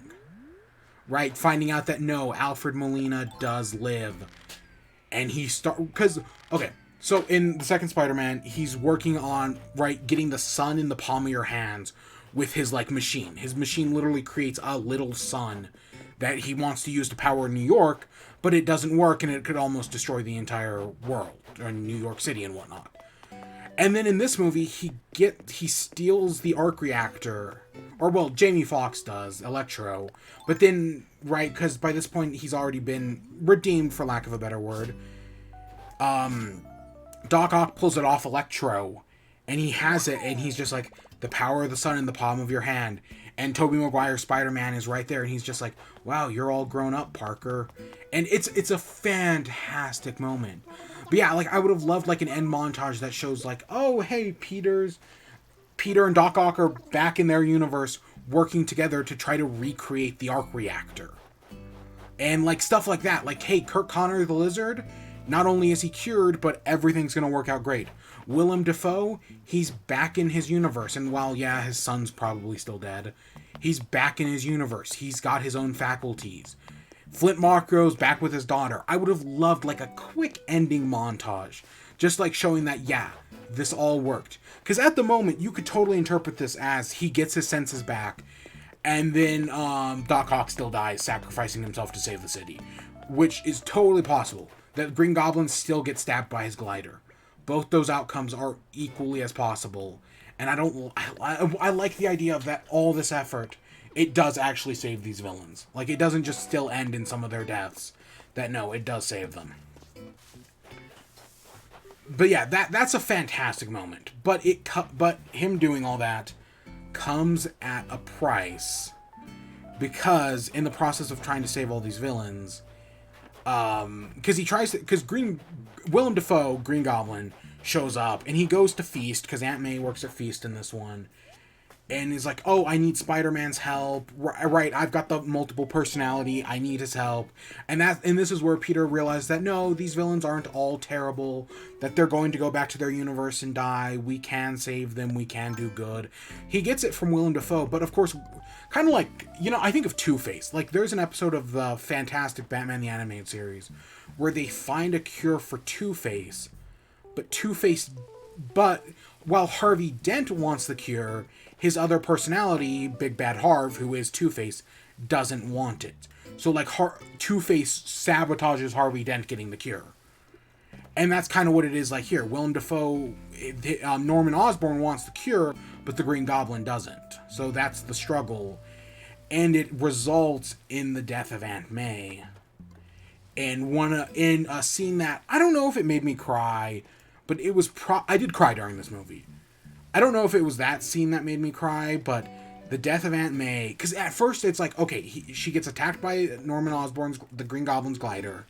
Right? Finding out that, no, Alfred Molina does live. And because, okay, so in the second Spider-Man, he's working on, right, getting the sun in the palm of your hands with his, machine. His machine literally creates a little sun that he wants to use to power New York, but it doesn't work, and it could almost destroy the entire world, or New York City and whatnot. And then in this movie, he steals the arc reactor, or, well, Jamie Foxx does, Electro, but then, right, because by this point, he's already been redeemed, for lack of a better word, Doc Ock pulls it off Electro, and he has it, and he's just like, the power of the sun in the palm of your hand. And Tobey Maguire's Spider-Man is right there, and he's just like, wow, you're all grown up, Parker. And it's a fantastic moment. But yeah, like, I would have loved, like, an end montage that shows, like, oh, hey, Peter and Doc Ock are back in their universe working together to try to recreate the arc reactor. And, like, stuff like that. Like, hey, Kirk Connor the Lizard, not only is he cured, but everything's going to work out great. Willem Dafoe, he's back in his universe. And while, yeah, his son's probably still dead, he's back in his universe. He's got his own faculties. Flint Marko's back with his daughter. I would have loved, like, a quick ending montage. Just, like, showing that, yeah, this all worked. Because at the moment, you could totally interpret this as he gets his senses back, and then Doc Ock still dies, sacrificing himself to save the city. Which is totally possible. That Green Goblin still gets stabbed by his glider. Both those outcomes are equally as possible. And I like the idea of that all this effort, it does actually save these villains. Like, it doesn't just still end in some of their deaths. That, no, it does save them. But yeah, that's a fantastic moment. But him doing all that comes at a price, because in the process of trying to save all these villains, because Willem Dafoe, Green Goblin, shows up, and he goes to Feast, because Aunt May works at Feast in this one, and is like, oh, I need Spider-Man's help. Right, I've got the multiple personality. I need his help. And this is where Peter realized that, no, these villains aren't all terrible, that they're going to go back to their universe and die. We can save them. We can do good. He gets it from Willem Dafoe, but of course, kind of like, I think of Two-Face. Like, there's an episode of the fantastic Batman the Animated Series where they find a cure for Two-Face, but while Harvey Dent wants the cure, his other personality, Big Bad Harv, who is Two-Face, doesn't want it. So, like, Two-Face sabotages Harvey Dent getting the cure. And that's kind of what it is like here. Willem Dafoe, Norman Osborn wants the cure, but the Green Goblin doesn't. So that's the struggle. And it results in the death of Aunt May. And in a scene that, I don't know if it made me cry, but it was I did cry during this movie. I don't know if it was that scene that made me cry, but the death of Aunt May, because at first it's like, okay, she gets attacked by Norman Osborn's, the Green Goblin's glider,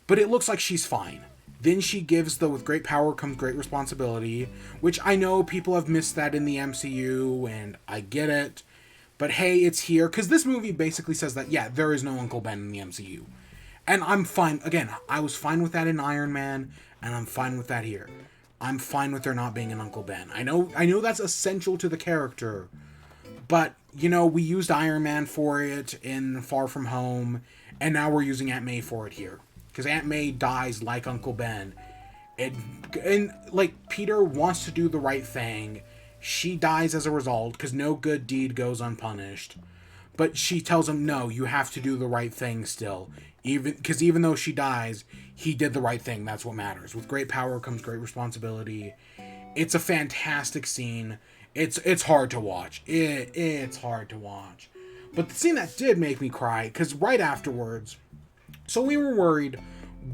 but it looks like she's fine. Then she gives the with great power comes great responsibility, which I know people have missed that in the MCU, and I get it, but hey, it's here, because this movie basically says that, yeah, there is no Uncle Ben in the MCU. And I'm fine, again, I was fine with that in Iron Man, and I'm fine with that here. I'm fine with there not being an Uncle Ben. I know that's essential to the character, but, we used Iron Man for it in Far From Home, and now we're using Aunt May for it here. Because Aunt May dies like Uncle Ben. And, like, Peter wants to do the right thing. She dies as a result, because no good deed goes unpunished. But she tells him, no, you have to do the right thing still. Even though she dies, he did the right thing. That's what matters. With great power comes great responsibility. It's a fantastic scene. It's hard to watch. It's hard to watch. But the scene that did make me cry, because right afterwards, so we were worried,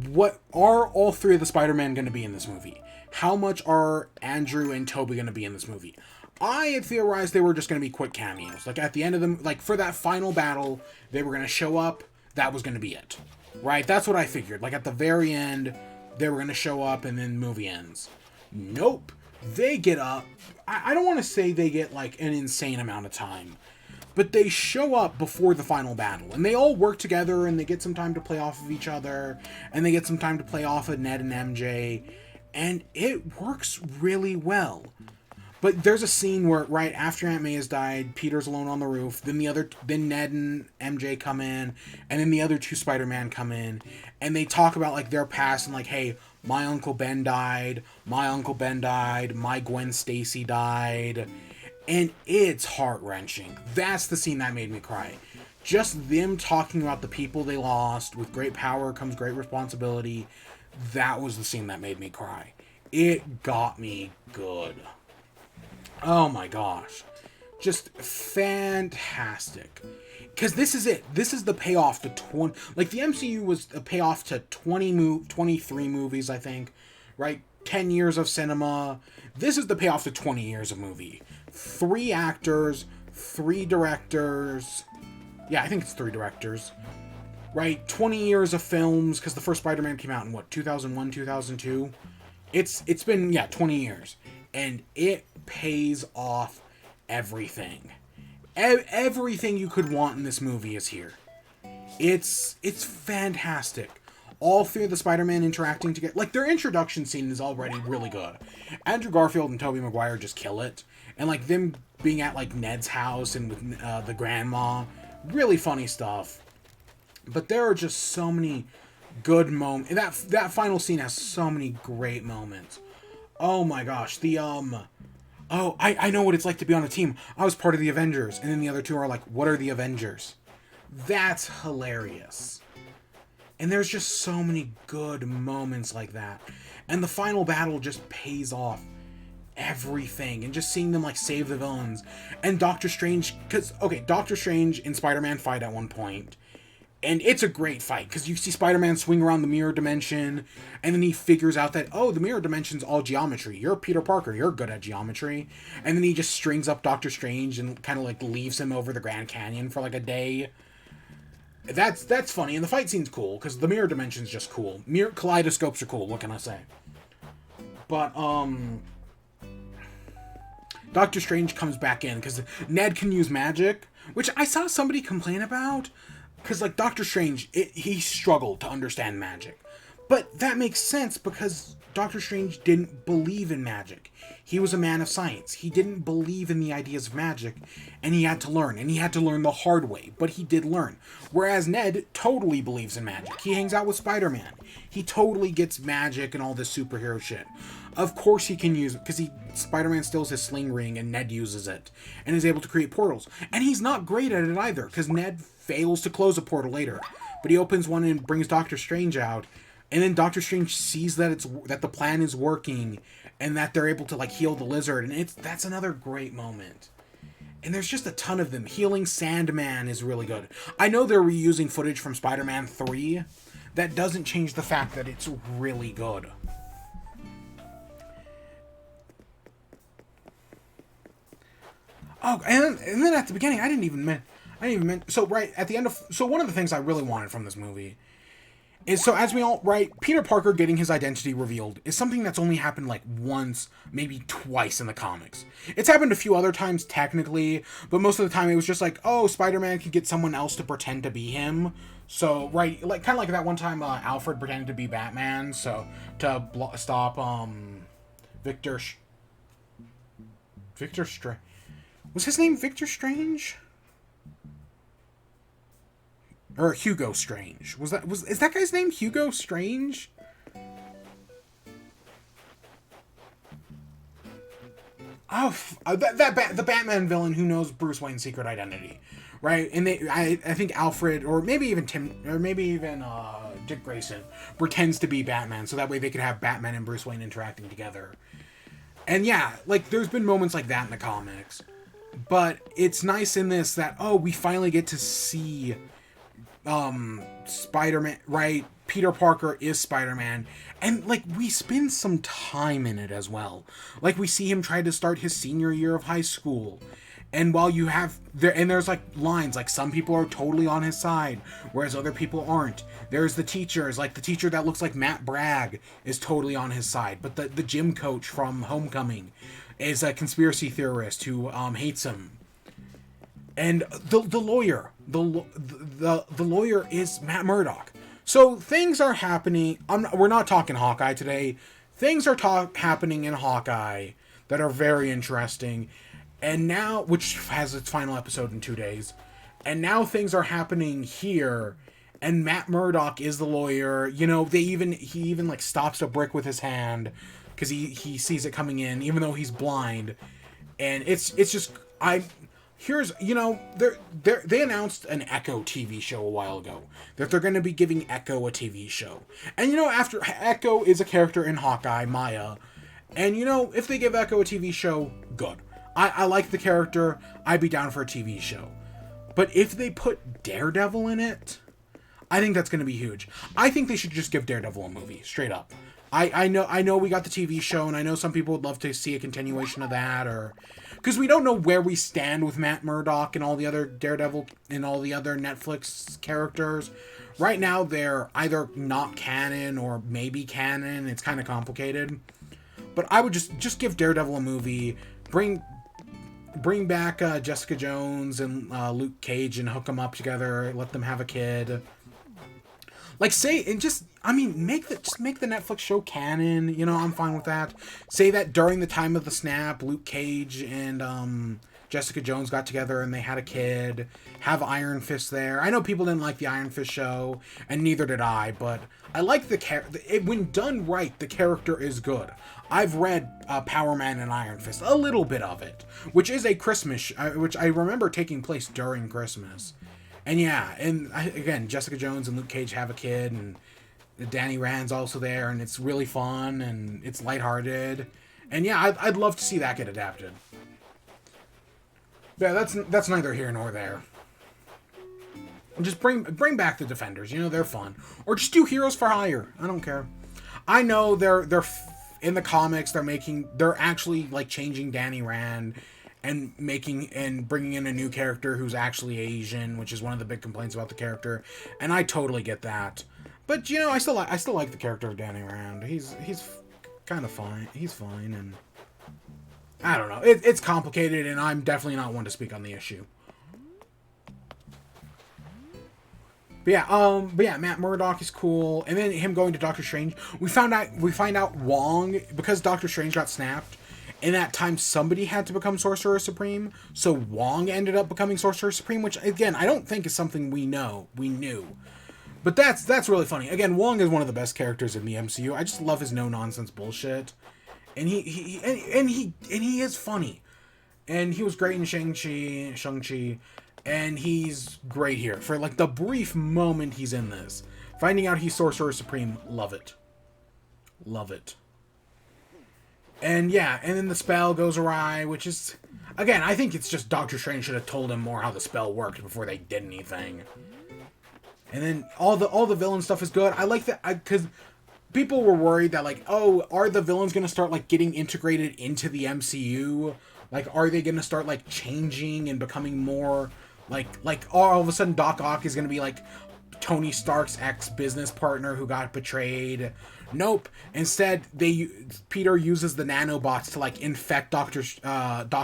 what are all three of the Spider-Man going to be in this movie? How much are Andrew and Tobey going to be in this movie? I had theorized they were just going to be quick cameos. Like, at the end of them, like, for that final battle, they were going to show up. That was going to be it. Right? That's what I figured. Like, at the very end, they were going to show up and then the movie ends. Nope. They get up. I don't want to say they get, like, an insane amount of time. But they show up before the final battle. And they all work together, and they get some time to play off of each other. And they get some time to play off of Ned and MJ. And it works really well. But there's a scene where, right after Aunt May has died, Peter's alone on the roof. Then Ned and MJ come in, and then the other two Spider-Man come in, and they talk about, like, their past and, like, hey, my Uncle Ben died, my Gwen Stacy died, and it's heart-wrenching. That's the scene that made me cry. Just them talking about the people they lost. With great power comes great responsibility. That was the scene that made me cry. It got me good. Oh my gosh. Just fantastic. Because this is it. This is the payoff to 20... Like, the MCU was a payoff to 23 movies, I think. right? 10 years of cinema. This is the payoff to 20 years of movie. 3 actors, 3 directors. Yeah, I think it's 3 directors. Right? 20 years of films, because the first Spider-Man came out in, what, 2001, 2002? It's been, yeah, 20 years. And it pays off everything. Everything you could want in this movie is here. It's fantastic. All 3 of the Spider-Man interacting together. Like, their introduction scene is already really good. Andrew Garfield and Tobey Maguire just kill it. And, like, them being at, like, Ned's house and with the grandma. Really funny stuff. But there are just so many good moments. That final scene has so many great moments. Oh my gosh. Oh, I know what it's like to be on a team. I was part of the Avengers. And then the other 2 are like, what are the Avengers? That's hilarious. And there's just so many good moments like that. And the final battle just pays off everything. And just seeing them, like, save the villains. And Doctor Strange... Because, okay, Doctor Strange and Spider-Man fight at one point. And it's a great fight. Because you see Spider-Man swing around the mirror dimension. And then he figures out that, oh, the mirror dimension's all geometry. You're Peter Parker. You're good at geometry. And then he just strings up Doctor Strange and kind of, like, leaves him over the Grand Canyon for, like, a day. That's funny, and the fight scene's cool, because the mirror dimension's just cool. Mirror kaleidoscopes are cool, what can I say? But, Doctor Strange comes back in, because Ned can use magic, which I saw somebody complain about, because, like, Doctor Strange, he struggled to understand magic. But that makes sense, because Doctor Strange didn't believe in magic. He was a man of science. He didn't believe in the ideas of magic, and he had to learn. And he had to learn the hard way, but he did learn. Whereas Ned totally believes in magic. He hangs out with Spider-Man. He totally gets magic and all this superhero shit. Of course he can use it, because Spider-Man steals his sling ring, and Ned uses it, and is able to create portals. And he's not great at it either, because Ned fails to close a portal later. But he opens one and brings Doctor Strange out, and then Doctor Strange sees that that the plan is working, and that they're able to, like, heal the lizard, and that's another great moment. And there's just a ton of them. Healing Sandman is really good. I know they're reusing footage from Spider-Man 3. That doesn't change the fact that it's really good. Oh, and then at the beginning, I didn't even so right at the end of, so one of the things I really wanted from this movie is, so as we all, right, Peter Parker getting his identity revealed is something that's only happened like once, maybe twice in the comics. It's happened a few other times technically, but most of the time it was just like, oh, Spider-Man could get someone else to pretend to be him. So, right, like, kind of like that one time Alfred pretended to be Batman, so to stop Victor Strange. Was his name Victor Strange? Or Hugo Strange. Is that guy's name Hugo Strange? Oh, the Batman villain who knows Bruce Wayne's secret identity, right? And I think Alfred, or maybe even Dick Grayson pretends to be Batman, so that way they could have Batman and Bruce Wayne interacting together. And yeah, like, there's been moments like that in the comics, but it's nice in this that, oh, we finally get to see Spider-Man, right? Peter Parker is Spider-Man, and, like, we spend some time in it as well. Like, we see him try to start his senior year of high school, and while you have there's like lines like, some people are totally on his side, whereas other people aren't. There's the teachers, like the teacher that looks like Matt Bragg is totally on his side, but the gym coach from Homecoming is a conspiracy theorist who hates him. And the lawyer, the lawyer is Matt Murdock. So things are happening. We're not talking Hawkeye today. Things are happening in Hawkeye that are very interesting. And now, which has its final episode in 2 days. And now things are happening here. And Matt Murdock is the lawyer. You know, he even like stops a brick with his hand because he sees it coming in, even though he's blind. And it's just, they announced an Echo TV show a while ago, that they're going to be giving Echo a TV show. And, you know, after Echo is a character in Hawkeye, Maya. And, you know, if they give Echo a TV show, good. I like the character. I'd be down for a TV show. But if they put Daredevil in it, I think that's going to be huge. I think they should just give Daredevil a movie, straight up. I know we got the TV show, and I know some people would love to see a continuation of that, or because we don't know where we stand with Matt Murdock and all the other Daredevil and all the other Netflix characters. Right now, they're either not canon or maybe canon. It's kind of complicated. But I would just give Daredevil a movie. Bring back Jessica Jones and Luke Cage and hook them up together. Let them have a kid. Like, say, and just, I mean, make the Netflix show canon. You know, I'm fine with that. Say that during the time of the snap, Luke Cage and Jessica Jones got together and they had a kid. Have Iron Fist there. I know people didn't like the Iron Fist show, and neither did I, but I like the character. When done right, the character is good. I've read Power Man and Iron Fist, a little bit of it, which is a Christmas, which I remember taking place during Christmas. And yeah, and again, Jessica Jones and Luke Cage have a kid, and Danny Rand's also there, and it's really fun, and it's lighthearted. And yeah, I'd love to see that get adapted. Yeah, that's neither here nor there. Just bring back the Defenders, you know, they're fun. Or just do Heroes for Hire, I don't care. I know they're in the comics, they're actually, like, changing Danny Rand and bringing in a new character who's actually Asian, which is one of the big complaints about the character, and I totally get that. But you know, I still like the character of Danny Rand. He's kind of fine. He's fine, and I don't know. It's complicated, and I'm definitely not one to speak on the issue. But yeah, Matt Murdock is cool, and then him going to Doctor Strange. We find out Wong, because Doctor Strange got snapped. In that time, somebody had to become Sorcerer Supreme, so Wong ended up becoming Sorcerer Supreme, which, again, I don't think is something we knew. But that's really funny. Again, Wong is one of the best characters in the MCU. I just love his no-nonsense bullshit. And he is funny. And he was great in Shang-Chi, and he's great here. For, like, the brief moment he's in this. Finding out he's Sorcerer Supreme, love it. Love it. And yeah, and then the spell goes awry, which is, again, I think it's just Doctor Strange should have told him more how the spell worked before they did anything. And then all the villain stuff is good. I like that, because people were worried that, like, oh, are the villains going to start, like, getting integrated into the MCU? Like, are they going to start, like, changing and becoming more, like all of a sudden Doc Ock is going to be, like, Tony Stark's ex-business partner who got betrayed? Nope. Instead, Peter uses the nanobots to, like, infect Doc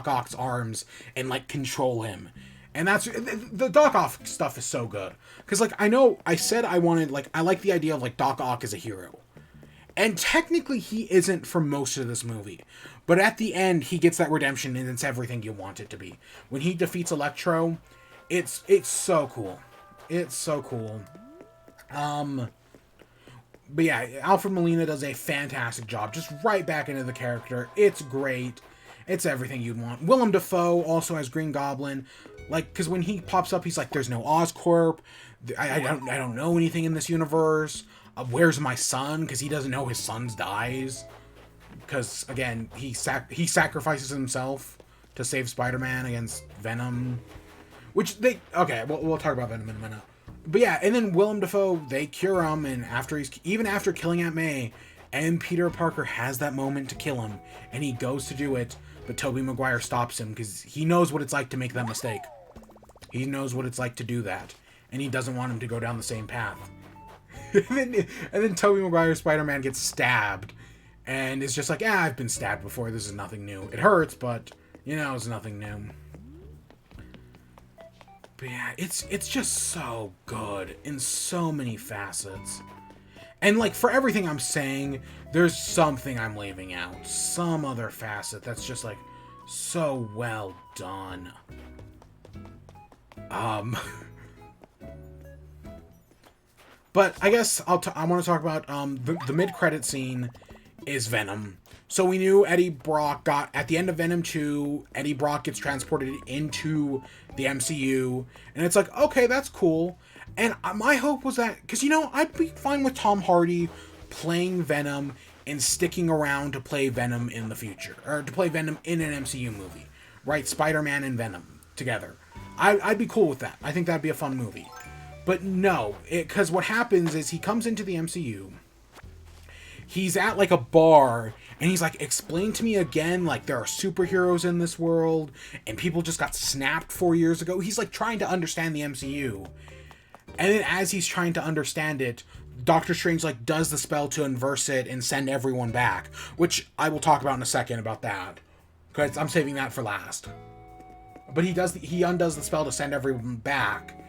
Ock's arms and, like, control him. And that's the Doc Ock stuff is so good, because, like, I know I said I like the idea of, like, Doc Ock as a hero, and technically he isn't for most of this movie, but at the end he gets that redemption, and it's everything you want it to be. When he defeats Electro, it's so cool. It's so cool. But yeah, Alfred Molina does a fantastic job. Just right back into the character. It's great. It's everything you'd want. Willem Dafoe also has Green Goblin. Like, because when he pops up, he's like, there's no Oscorp. I don't know anything in this universe. Where's my son? Because he doesn't know his son dies. Because, again, he sacrifices himself to save Spider-Man against Venom. Okay, we'll talk about Venom in a minute. But yeah, and then Willem Dafoe, they cure him, and even after killing Aunt May, and Peter Parker has that moment to kill him, and he goes to do it, but Tobey Maguire stops him, because he knows what it's like to make that mistake. He knows what it's like to do that, and he doesn't want him to go down the same path. and then Tobey Maguire's Spider-Man gets stabbed, and it's just like, I've been stabbed before, this is nothing new. It hurts, but, it's nothing new. But yeah, it's just so good in so many facets. And, like, for everything I'm saying, there's something I'm leaving out. Some other facet that's just, like, so well done. But I guess I want to talk about the mid-credit scene is Venom. So we knew Eddie Brock at the end of Venom 2, Eddie Brock gets transported into the MCU, and it's like, okay, that's cool. And my hope was that, because, I'd be fine with Tom Hardy playing Venom and sticking around to play Venom in the future, or to play Venom in an MCU movie, right? Spider-Man and Venom together. I'd be cool with that. I think that'd be a fun movie. But no, because what happens is he comes into the MCU, he's at like a bar and he's like, explain to me again, like there are superheroes in this world and people just got snapped 4 years ago. He's like trying to understand the MCU. And then as he's trying to understand it, Doctor Strange like does the spell to inverse it and send everyone back, which I will talk about in a second about that, because I'm saving that for last. But he undoes the spell to send everyone back,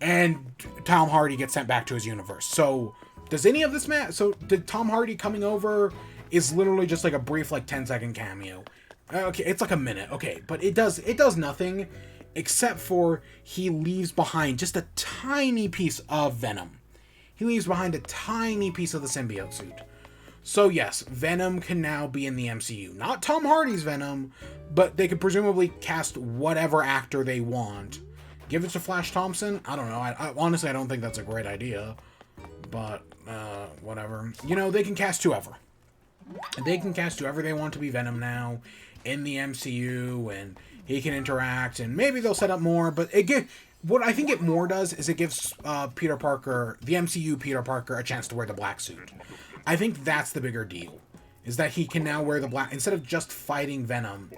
and Tom Hardy gets sent back to his universe. So does any of this matter? So did Tom Hardy coming over is literally just like a brief like 10-second cameo. Okay, it's like a minute. Okay, but it does nothing except for he leaves behind just a tiny piece of Venom. He leaves behind a tiny piece of the symbiote suit. So yes, Venom can now be in the MCU. Not Tom Hardy's Venom, but they could presumably cast whatever actor they want. Give it to Flash Thompson? I don't know. I honestly, I don't think that's a great idea. But, whatever. You know, they can cast whoever. They can cast whoever they want to be Venom now in the MCU, and he can interact, and maybe they'll set up more, but what I think it more does is it gives Peter Parker, the MCU Peter Parker, a chance to wear the black suit. I think that's the bigger deal, is that he can now wear the black, instead of just fighting Venom,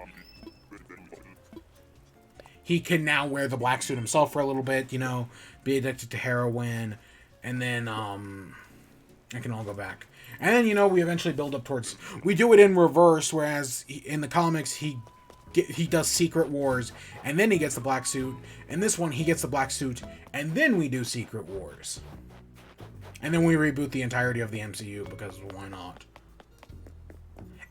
he can now wear the black suit himself for a little bit, you know, be addicted to heroin, and then, I can all go back. And then, you know, we eventually build up towards, we do it in reverse, whereas in the comics, he does Secret Wars, and then he gets the black suit. In this one, he gets the black suit, and then we do Secret Wars. And then we reboot the entirety of the MCU, because why not?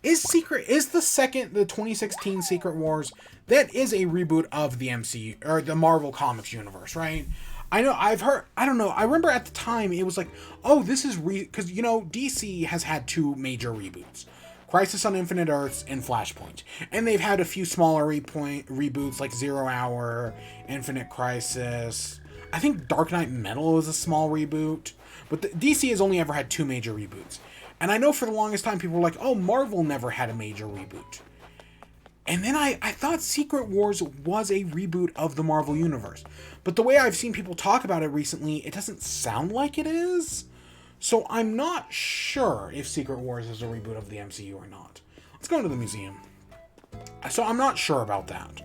Is the 2016 Secret Wars, that is a reboot of the MCU, or the Marvel Comics universe, right? I know, I've heard, I don't know, I remember at the time, it was like, oh, this is because, you know, DC has had two major reboots. Crisis on Infinite Earths and Flashpoint. And they've had a few smaller reboots like Zero Hour, Infinite Crisis. I think Dark Knight Metal is a small reboot. But DC has only ever had two major reboots. And I know for the longest time people were like, oh, Marvel never had a major reboot. And then I thought Secret Wars was a reboot of the Marvel Universe. But the way I've seen people talk about it recently, it doesn't sound like it is. So I'm not sure if Secret Wars is a reboot of the MCU or not. Let's go into the museum. So I'm not sure about that.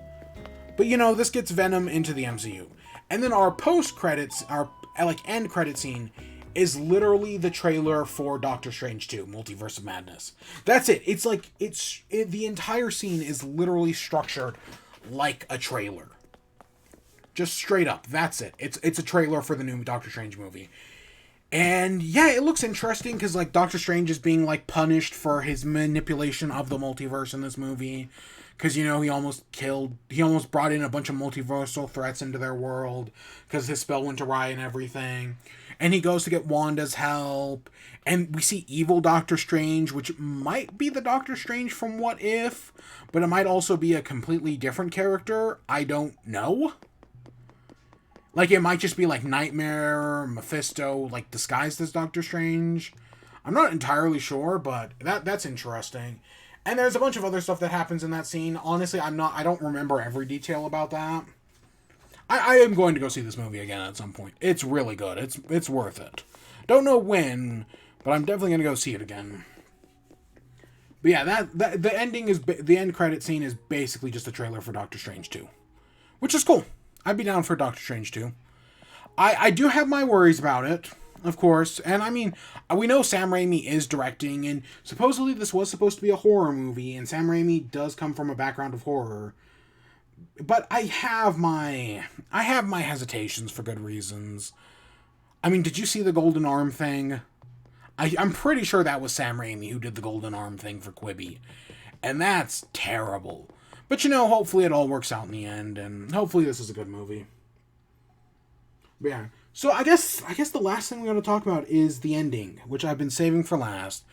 But you know, this gets Venom into the MCU. And then our post-credits, our end credit scene, is literally the trailer for Doctor Strange 2, Multiverse of Madness. That's it. It's like, the entire scene is literally structured like a trailer. Just straight up. That's it. It's a trailer for the new Doctor Strange movie. And yeah, it looks interesting because like Doctor Strange is being like punished for his manipulation of the multiverse in this movie. Because, you know, he almost brought in a bunch of multiversal threats into their world because his spell went awry and everything. And he goes to get Wanda's help. And we see evil Doctor Strange, which might be the Doctor Strange from What If, but it might also be a completely different character. I don't know. Like, it might just be like Nightmare, Mephisto, like disguised as Doctor Strange. I'm not entirely sure, but that's interesting. And there's a bunch of other stuff that happens in that scene. Honestly, I don't remember every detail about that. I am going to go see this movie again at some point. It's really good. It's worth it. Don't know when, but I'm definitely going to go see it again. But yeah, the end credit scene is basically just a trailer for Doctor Strange 2. Which is cool. I'd be down for Doctor Strange 2. I do have my worries about it, of course. And I mean, we know Sam Raimi is directing, and supposedly this was supposed to be a horror movie, and Sam Raimi does come from a background of horror. But I have my hesitations for good reasons. I mean, did you see the Golden Arm thing? I'm pretty sure that was Sam Raimi who did the Golden Arm thing for Quibi. And that's terrible. But you know, hopefully it all works out in the end, and hopefully this is a good movie. But yeah, so I guess the last thing we're going to talk about is the ending, which I've been saving for last.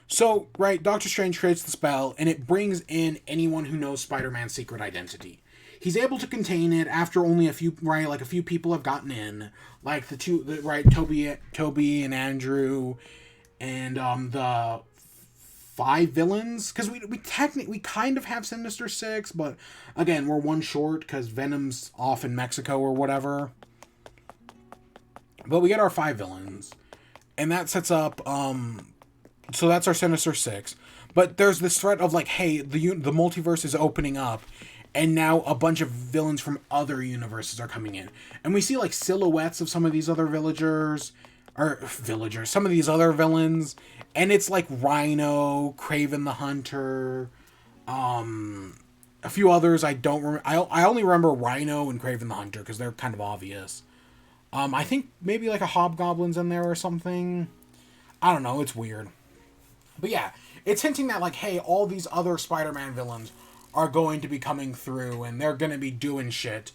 So, right, Doctor Strange creates the spell, and it brings in anyone who knows Spider-Man's secret identity. He's able to contain it after only a few people have gotten in, like Toby and Andrew, and the 5 villains, because we kind of have Sinister Six, but again, we're one short because Venom's off in Mexico or whatever. But we get our 5 villains, and that sets up So that's our Sinister Six. But there's this threat of like, hey, the multiverse is opening up, and now a bunch of villains from other universes are coming in, and we see like silhouettes of some of these other some of these other villains, and it's like Rhino, Kraven the Hunter, a few others I don't remember. I only remember Rhino and Kraven the Hunter because they're kind of obvious. I think maybe like a Hobgoblin's in there or something. I don't know. It's weird. But yeah, it's hinting that, like, hey, all these other Spider-Man villains are going to be coming through, and they're going to be doing shit.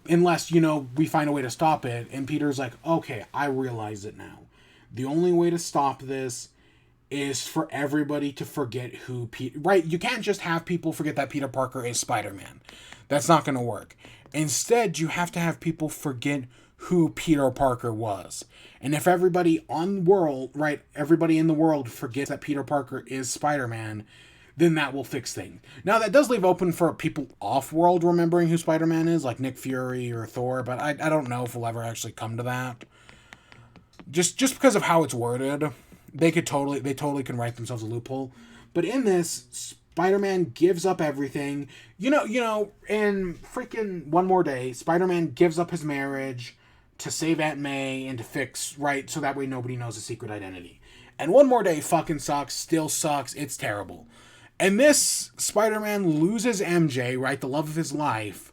Unless, we find a way to stop it. And Peter's like, okay, I realize it now. The only way to stop this is for everybody to forget who Peter... Right, you can't just have people forget that Peter Parker is Spider-Man. That's not going to work. Instead, you have to have people forget who Peter Parker was. And if everybody everybody in the world forgets that Peter Parker is Spider-Man, then that will fix things. Now, that does leave open for people off-world remembering who Spider-Man is, like Nick Fury or Thor, but I don't know if we'll ever actually come to that. Just because of how it's worded, they totally can write themselves a loophole. But in this, Spider-Man gives up everything. In freaking One More Day, Spider-Man gives up his marriage to save Aunt May and to fix, right, so that way nobody knows his secret identity. And One More Day fucking sucks, still sucks, it's terrible. And this, Spider-Man loses MJ, right, the love of his life,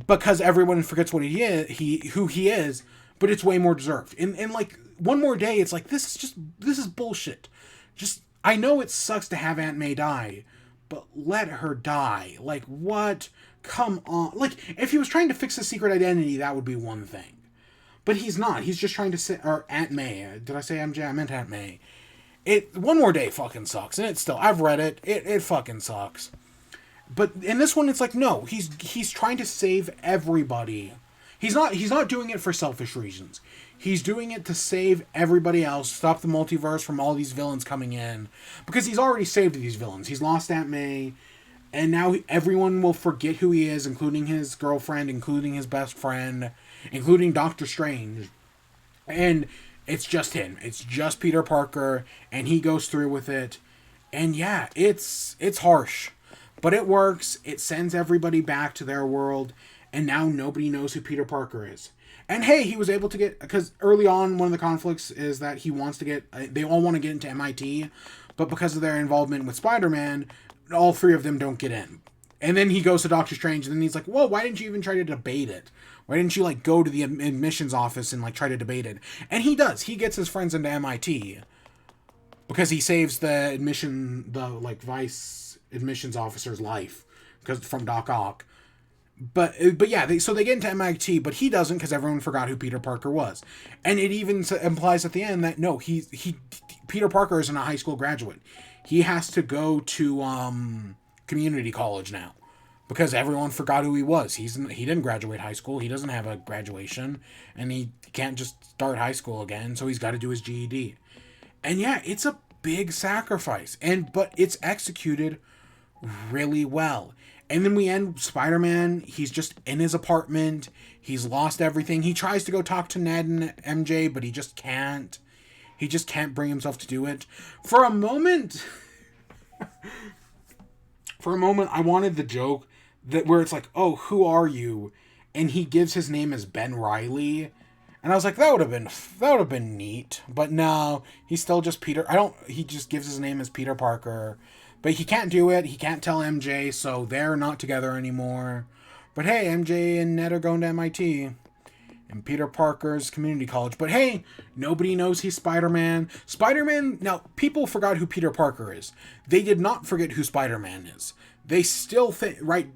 because everyone forgets what who he is, but it's way more deserved. And like, One More Day, it's like, this is bullshit. I know it sucks to have Aunt May die, but let her die. Like, what? Come on. Like, if he was trying to fix his secret identity, that would be one thing. But he's not. He's just trying to say... Or Aunt May. Did I say MJ? I meant Aunt May. One More Day fucking sucks. And it's still... I've read it. It fucking sucks. But in this one, it's like, no. He's trying to save everybody. He's not doing it for selfish reasons. He's doing it to save everybody else, stop the multiverse from all these villains coming in. Because he's already saved these villains. He's lost Aunt May, and now everyone will forget who he is, including his girlfriend, including his best friend, including Doctor Strange. And it's just him. It's just Peter Parker, and he goes through with it. And yeah, it's harsh. But it works. It sends everybody back to their world, and now nobody knows who Peter Parker is. And hey, he was able to get... Because early on, one of the conflicts is that he wants to get... They all want to get into MIT, but because of their involvement with Spider-Man, all three of them don't get in. And then he goes to Doctor Strange, and then he's like, whoa, why didn't you even try to debate it? Why didn't you, like, go to the admissions office and, like, try to debate it? And he does. He gets his friends into MIT. Because he saves the vice admissions officer's life. From Doc Ock. But yeah, so they get into MIT, but he doesn't because everyone forgot who Peter Parker was. And it even implies at the end that, no, Peter Parker isn't a high school graduate. He has to go to community college now because everyone forgot who he was. He didn't graduate high school. He doesn't have a graduation, and he can't just start high school again, so he's got to do his GED. And yeah, it's a big sacrifice, but it's executed really well. And then we end Spider-Man. He's just in his apartment. He's lost everything. He tries to go talk to Ned and MJ, but he just can't. He just can't bring himself to do it. For a moment, I wanted the joke where it's like, oh, who are you? And he gives his name as Ben Reilly. And I was like, that would have been neat. But no, he's still just Peter. He just gives his name as Peter Parker. But he can't do it. He can't tell MJ, so they're not together anymore. But hey, MJ and Ned are going to MIT. And Peter Parker's community college. But hey, nobody knows he's Spider-Man. Now, people forgot who Peter Parker is. They did not forget who Spider-Man is. They still think, right,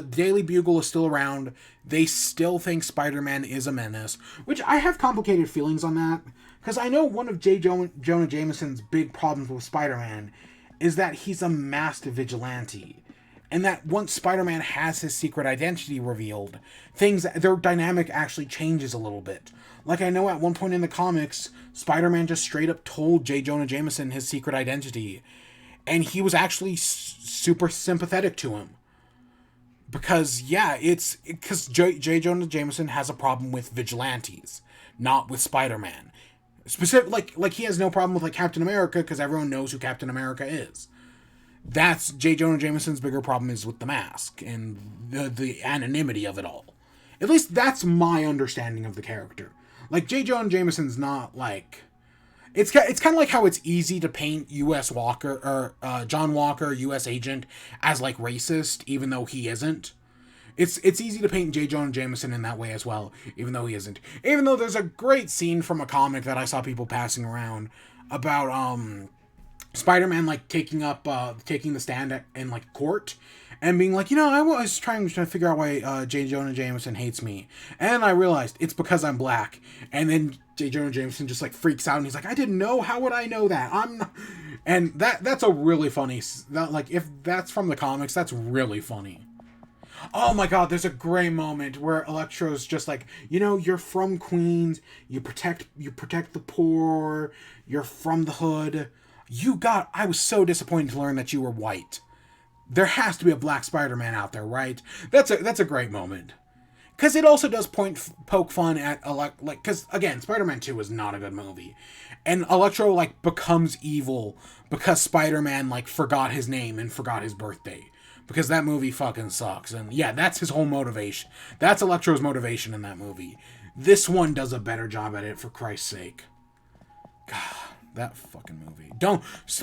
Daily Bugle is still around. They still think Spider-Man is a menace. Which I have complicated feelings on that. Because I know one of J. Jonah Jameson's big problems with Spider-Man is that he's a masked vigilante. And that once Spider-Man has his secret identity revealed, their dynamic actually changes a little bit. Like, I know at one point in the comics, Spider-Man just straight up told J. Jonah Jameson his secret identity. And he was actually super sympathetic to him. Because, yeah, because J. Jonah Jameson has a problem with vigilantes, not with Spider-Man. Specific, like he has no problem with like Captain America because everyone knows who Captain America is. That's J. Jonah Jameson's bigger problem is with the mask and the anonymity of it all. At least that's my understanding of the character. Like J. Jonah Jameson's not like it's kind of like how it's easy to paint U.S. Walker or John Walker, U.S. agent, as like racist, even though he isn't. It's easy to paint J. Jonah Jameson in that way as well, even though he isn't. Even though there's a great scene from a comic that I saw people passing around about Spider-Man like taking the stand in like court and being like, I was trying to figure out why J. Jonah Jameson hates me, and I realized it's because I'm black. And then J. Jonah Jameson just like freaks out and he's like, I didn't know. How would I know that? I'm not... And that's a really funny. Like if that's from the comics, that's really funny. Oh my god, there's a great moment where Electro's just like, you're from Queens, you protect the poor, you're from the hood. I was so disappointed to learn that you were white. There has to be a black Spider-Man out there, right? That's a great moment. Because it also does poke fun at, because, again, Spider-Man 2 is not a good movie. And Electro, becomes evil because Spider-Man, forgot his name and forgot his birthday. Because that movie fucking sucks. And, yeah, that's his whole motivation. That's Electro's motivation in that movie. This one does a better job at it, for Christ's sake. God, that fucking movie.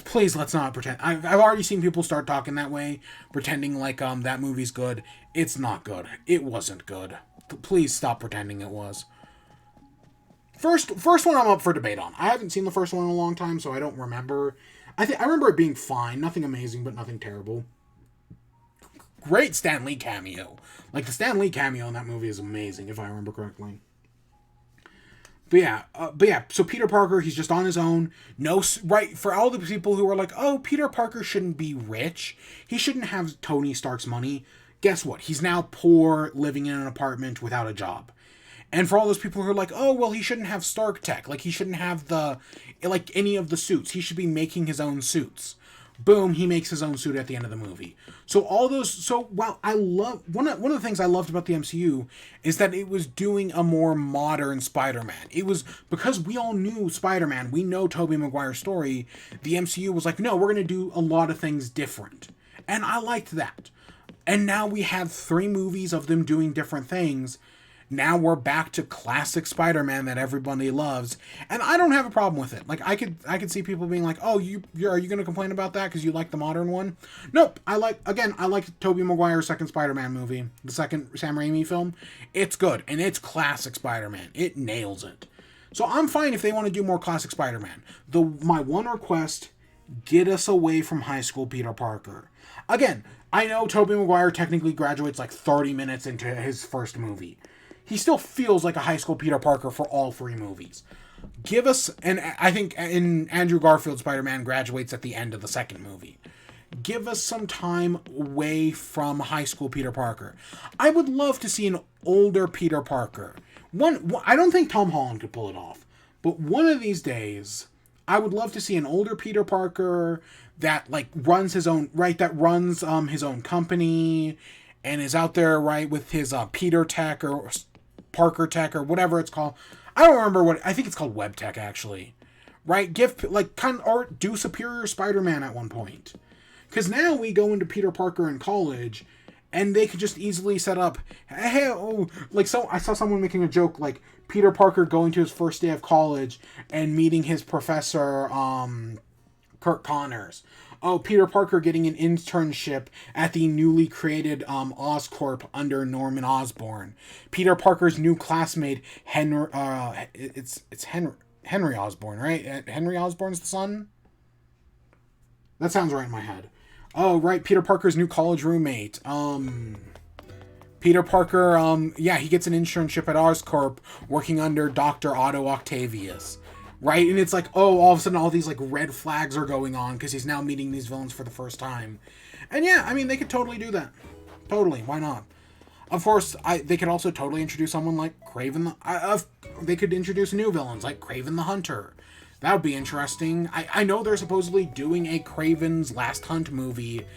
Please, let's not pretend. I've already seen people start talking that way, pretending that movie's good. It's not good. It wasn't good. Please stop pretending it was. First one I'm up for debate on. I haven't seen the first one in a long time, so I don't remember. I remember it being fine. Nothing amazing, but nothing terrible. Great Stan Lee cameo. The Stan Lee cameo in that movie is amazing, if I remember correctly. But yeah, so Peter Parker, he's just on his own. No, right, for all the people who are like, oh, Peter Parker shouldn't be rich. He shouldn't have Tony Stark's money. Guess what? He's now poor, living in an apartment without a job. And for all those people who are like, oh, well, he shouldn't have Stark Tech. He shouldn't have any of the suits. He should be making his own suits. Boom, he makes his own suit at the end of the movie. I love one of the things I loved about the MCU is that it was doing a more modern Spider-Man. It was because we all knew Spider-Man, we know Tobey Maguire's story, the MCU was like, no, we're going to do a lot of things different. And I liked that. And now we have 3 movies of them doing different things. Now we're back to classic Spider-Man that everybody loves, and I don't have a problem with it. I could see people being like, "Oh, are you going to complain about that because you like the modern one?" Nope. I like Tobey Maguire's second Spider-Man movie, the second Sam Raimi film. It's good, and it's classic Spider-Man. It nails it. So I'm fine if they want to do more classic Spider-Man. My one request: get us away from high school Peter Parker. Again, I know Tobey Maguire technically graduates 30 minutes into his first movie. He still feels like a high school Peter Parker for all 3 movies. Give us, and I think in Andrew Garfield Spider-Man graduates at the end of the second movie. Give us some time away from high school Peter Parker. I would love to see an older Peter Parker. I don't think Tom Holland could pull it off, but one of these days, I would love to see an older Peter Parker that runs his own, his own company and is out there, with his Peter Tech or Parker Tech or whatever it's called. I don't remember I think it's called Web Tech, actually. Right? Or do Superior Spider-Man at one point. Because now we go into Peter Parker in college, and they could just easily set up, I saw someone making a joke, Peter Parker going to his first day of college and meeting his professor, Kirk Connors. Oh, Peter Parker getting an internship at the newly created Oscorp under Norman Osborn. Peter Parker's new classmate, Henry Osborn, right? Henry Osborn's the son? That sounds right in my head. Oh, right, Peter Parker's new college roommate. Peter Parker, he gets an internship at Oscorp working under Dr. Otto Octavius. Right? And it's all of a sudden all these red flags are going on because he's now meeting these villains for the first time. And yeah, I mean, they could totally do that. Totally. Why not? Of course, they could also totally introduce someone like Kraven. They could introduce new villains like Kraven the Hunter. That would be interesting. I know they're supposedly doing a Kraven's Last Hunt movie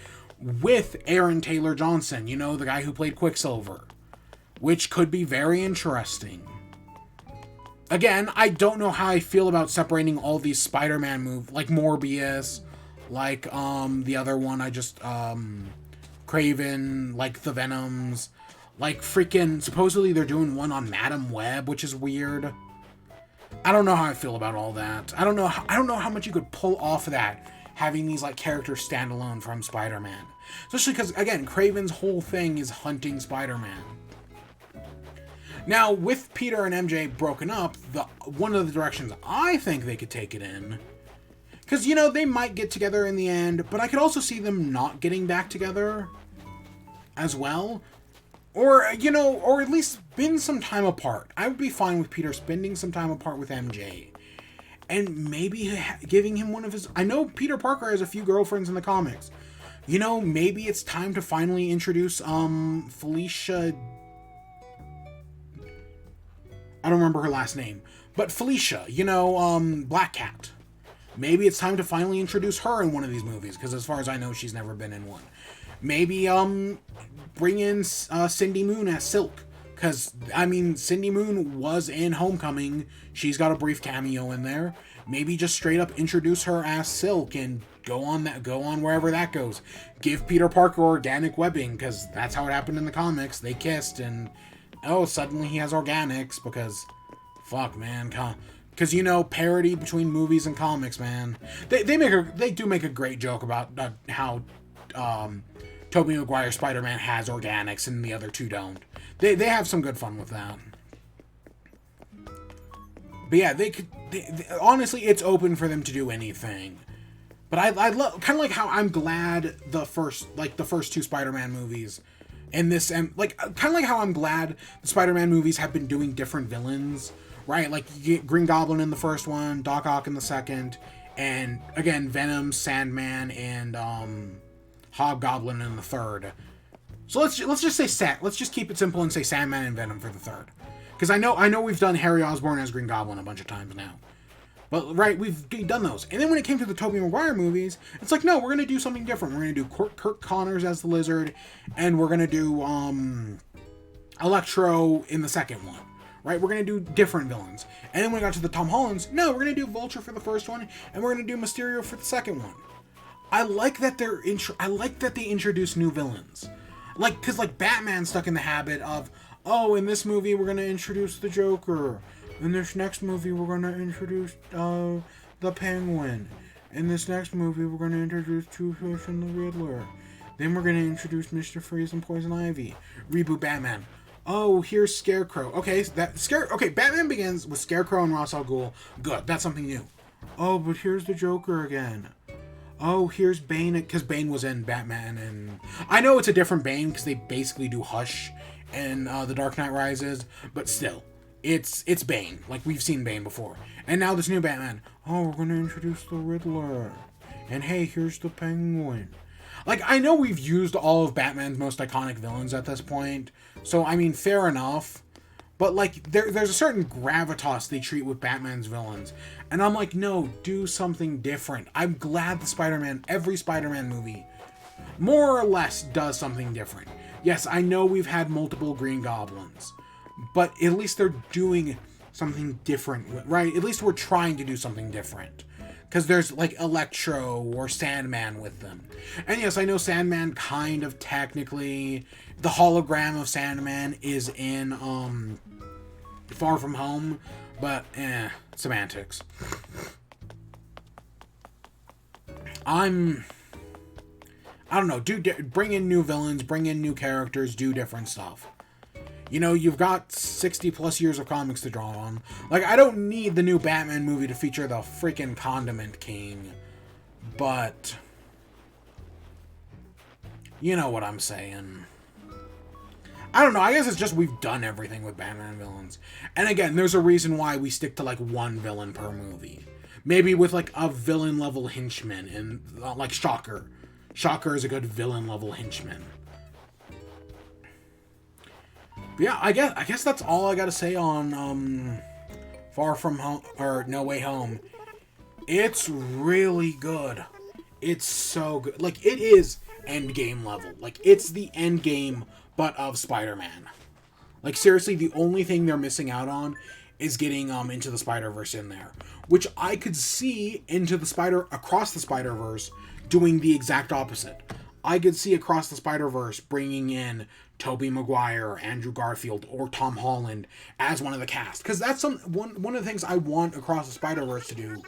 with Aaron Taylor Johnson, the guy who played Quicksilver, which could be very interesting. again, I don't know how I feel about separating all these Spider-Man movies, like Morbius, like the other one I just Craven, like the Venoms, like freaking supposedly they're doing one on Madam Web, which is weird. I don't know how I feel about all that. I don't know how much you could pull off of that, having these like characters stand alone from Spider-Man. Especially because again, Craven's whole thing is hunting Spider-Man. Now, with Peter and MJ broken up, one of the directions I think they could take it in, because, you know, they might get together in the end, but I could also see them not getting back together as well. Or, you know, or at least spend some time apart. I would be fine with Peter spending some time apart with MJ. And maybe giving him one of his... I know Peter Parker has a few girlfriends in the comics. You know, maybe it's time to finally introduce, Felicia... I don't remember her last name. But Felicia, you know, Black Cat. Maybe it's time to finally introduce her in one of these movies, because as far as I know, she's never been in one. Maybe, bring in Cindy Moon as Silk. Because, I mean, Cindy Moon was in Homecoming. She's got a brief cameo in there. Maybe just straight up introduce her as Silk and go on wherever that goes. Give Peter Parker organic webbing, because that's how it happened in the comics. They kissed, and, oh, suddenly he has organics, because, fuck, man, because, you know, parody between movies and comics, man. They do make a great joke about how, Tobey Maguire Spider-Man has organics and the other two don't. They have some good fun with that. But yeah, honestly, it's open for them to do anything. But I love, kind of like how I'm glad the first two Spider-Man movies and this, and like, kind of like how I'm glad the Spider-Man movies have been doing different villains, right? Like, you get Green Goblin in the first one, Doc Ock in the second, and again, Venom, Sandman, and, Hobgoblin in the third. So let's just say let's just keep it simple and say Sandman and Venom for the third. Because I know we've done Harry Osborn as Green Goblin a bunch of times now. But, right, we've done those. And then when it came to the Tobey Maguire movies, it's like, no, we're going to do something different. We're going to do Kirk Connors as the Lizard, and we're going to do Electro in the second one. Right, we're going to do different villains. And then when we got to the Tom Hollands, no, we're going to do Vulture for the first one, and we're going to do Mysterio for the second one. I like that they introduce new villains. Like, because, like, Batman's stuck in the habit of, oh, in this movie we're going to introduce the Joker. In this next movie we're going to introduce the Penguin. In this next movie we're going to introduce Two-Face and the Riddler. Then we're going to introduce Mr. Freeze and Poison Ivy. Reboot Batman. Oh, here's Scarecrow. Okay, Batman begins with Scarecrow and Ra's al Ghul. Good, that's something new. Oh, but here's the Joker again. Oh, here's Bane, because Bane was in Batman, and I know it's a different Bane, because they basically do Hush in The Dark Knight Rises, but still, it's Bane, like we've seen Bane before. And now this new Batman, oh, we're going to introduce the Riddler, and hey, here's the Penguin. Like, I know we've used all of Batman's most iconic villains at this point, so, I mean, fair enough. But, like, there's a certain gravitas they treat with Batman's villains. And I'm like, no, do something different. I'm glad every Spider-Man movie, more or less, does something different. Yes, I know we've had multiple Green Goblins. But at least they're doing something different, right? At least we're trying to do something different. Because there's, like, Electro or Sandman with them. And yes, I know Sandman kind of technically... The hologram of Sandman is in, Far From Home. But, semantics. I don't know. Bring in new villains, bring in new characters, do different stuff. You know, you've got 60 plus years of comics to draw on. Like, I don't need the new Batman movie to feature the freaking Condiment King. But, you know what I'm saying. I don't know, I guess it's just we've done everything with Batman villains. And again, there's a reason why we stick to, like, one villain per movie. Maybe with, like, a villain-level henchman, and like Shocker. Shocker is a good villain-level henchman. But yeah, I guess that's all I gotta say on Far From Home, or No Way Home. It's really good. It's so good. Like, it is Endgame level. Like, it's the Endgame, but of Spider-Man. Like, seriously, the only thing they're missing out on is getting Into the Spider-Verse in there, which I could see Across the Spider-Verse doing the exact opposite. I could see Across the Spider-Verse bringing in Tobey Maguire, Andrew Garfield, or Tom Holland as one of the cast, because that's one of the things I want Across the Spider-Verse to do,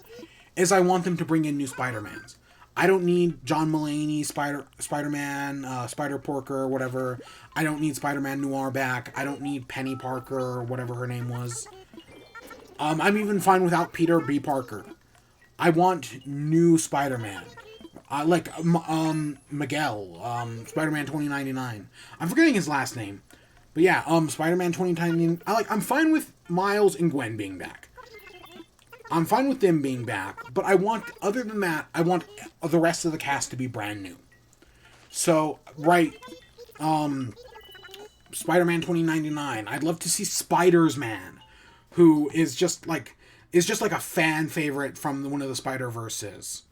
is I want them to bring in new Spider-Mans. I don't need John Mulaney, Spider-Man, Spider-Porker, whatever. I don't need Spider-Man Noir back. I don't need Penny Parker, or whatever her name was. I'm even fine without Peter B. Parker. I want new Spider-Man. Like Miguel, Spider-Man 2099. I'm forgetting his last name. But yeah, Spider-Man 2099. I'm fine with Miles and Gwen being back. I'm fine with them being back, but other than that, I want the rest of the cast to be brand new. So, right, Spider-Man 2099. I'd love to see Spiders-Man, who is just like a fan favorite from one of the Spider-Verses.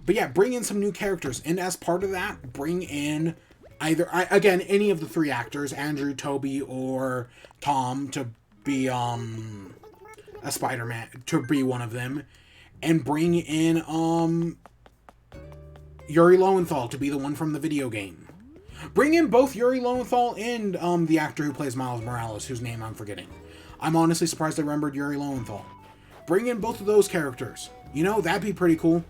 But yeah, bring in some new characters, and as part of that, bring in again, any of the three actors, Andrew, Tobey, or Tom, to be a Spider-Man, to be one of them, and bring in Yuri Lowenthal to be the one from the video game. Bring in both Yuri Lowenthal and the actor who plays Miles Morales, whose name I'm forgetting. I'm honestly surprised I remembered Yuri Lowenthal. Bring in both of those characters. You know, that'd be pretty cool.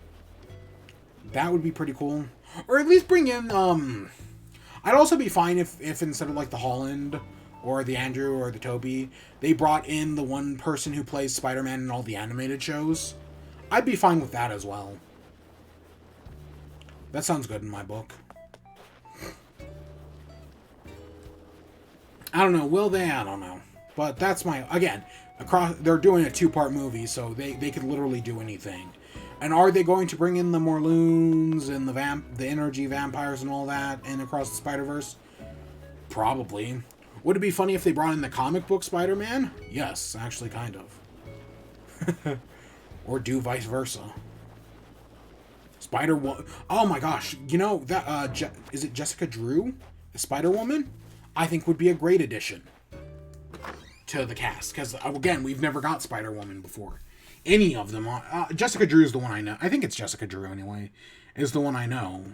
That would be pretty cool. Or at least bring in, I'd also be fine if instead of like the Holland or the Andrew or the Tobey, they brought in the one person who plays Spider-Man in all the animated shows. I'd be fine with that as well. That sounds good in my book. I don't know. Will they? I don't know. But that's they're doing a 2-part movie, so they could literally do anything. And are they going to bring in the Morloons and the energy vampires and all that in Across the Spider-Verse? Probably. Would it be funny if they brought in the comic book Spider-Man? Yes, actually, kind of. Or do vice versa. Oh my gosh, you know that is it Jessica Drew, the Spider-Woman? I think would be a great addition to the cast, because again, we've never got Spider-Woman before. Any of them. Jessica Drew is the one I know. I think it's Jessica Drew anyway, is the one I know.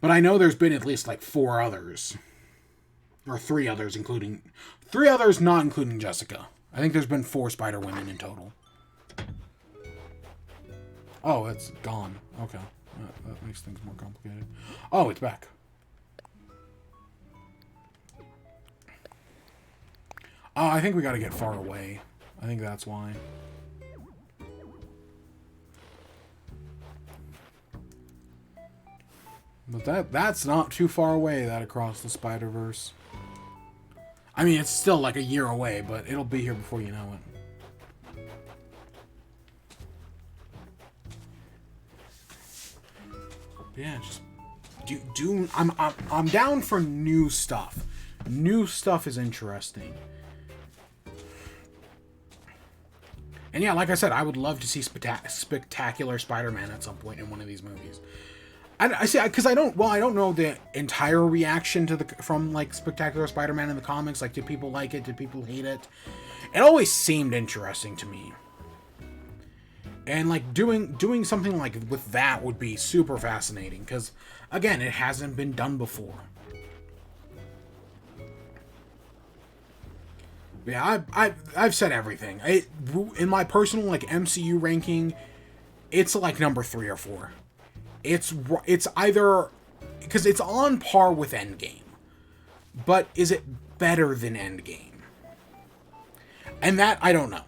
But I know there's been at least like 4 others. Or 3 others, including... 3 others not including Jessica. I think there's been 4 Spider-Women in total. Oh, it's gone. Okay. That makes things more complicated. Oh, it's back. Oh, I think we gotta get far away. I think that's why. But that's not too far away, that Across the Spider-Verse. I mean, it's still like a year away, but it'll be here before you know it. Yeah, just I'm down for new stuff. New stuff is interesting. And yeah, like I said, I would love to see Spectacular Spider-Man at some point in one of these movies. I see, because I don't know the entire reaction from like Spectacular Spider-Man in the comics. Like, did people like it? Did people hate it? It always seemed interesting to me. And like doing something like with that would be super fascinating, because again, it hasn't been done before. Yeah, I've said everything. In my personal like MCU ranking, it's like number 3 or 4. It's either, because it's on par with Endgame, but is it better than Endgame? And that I don't know.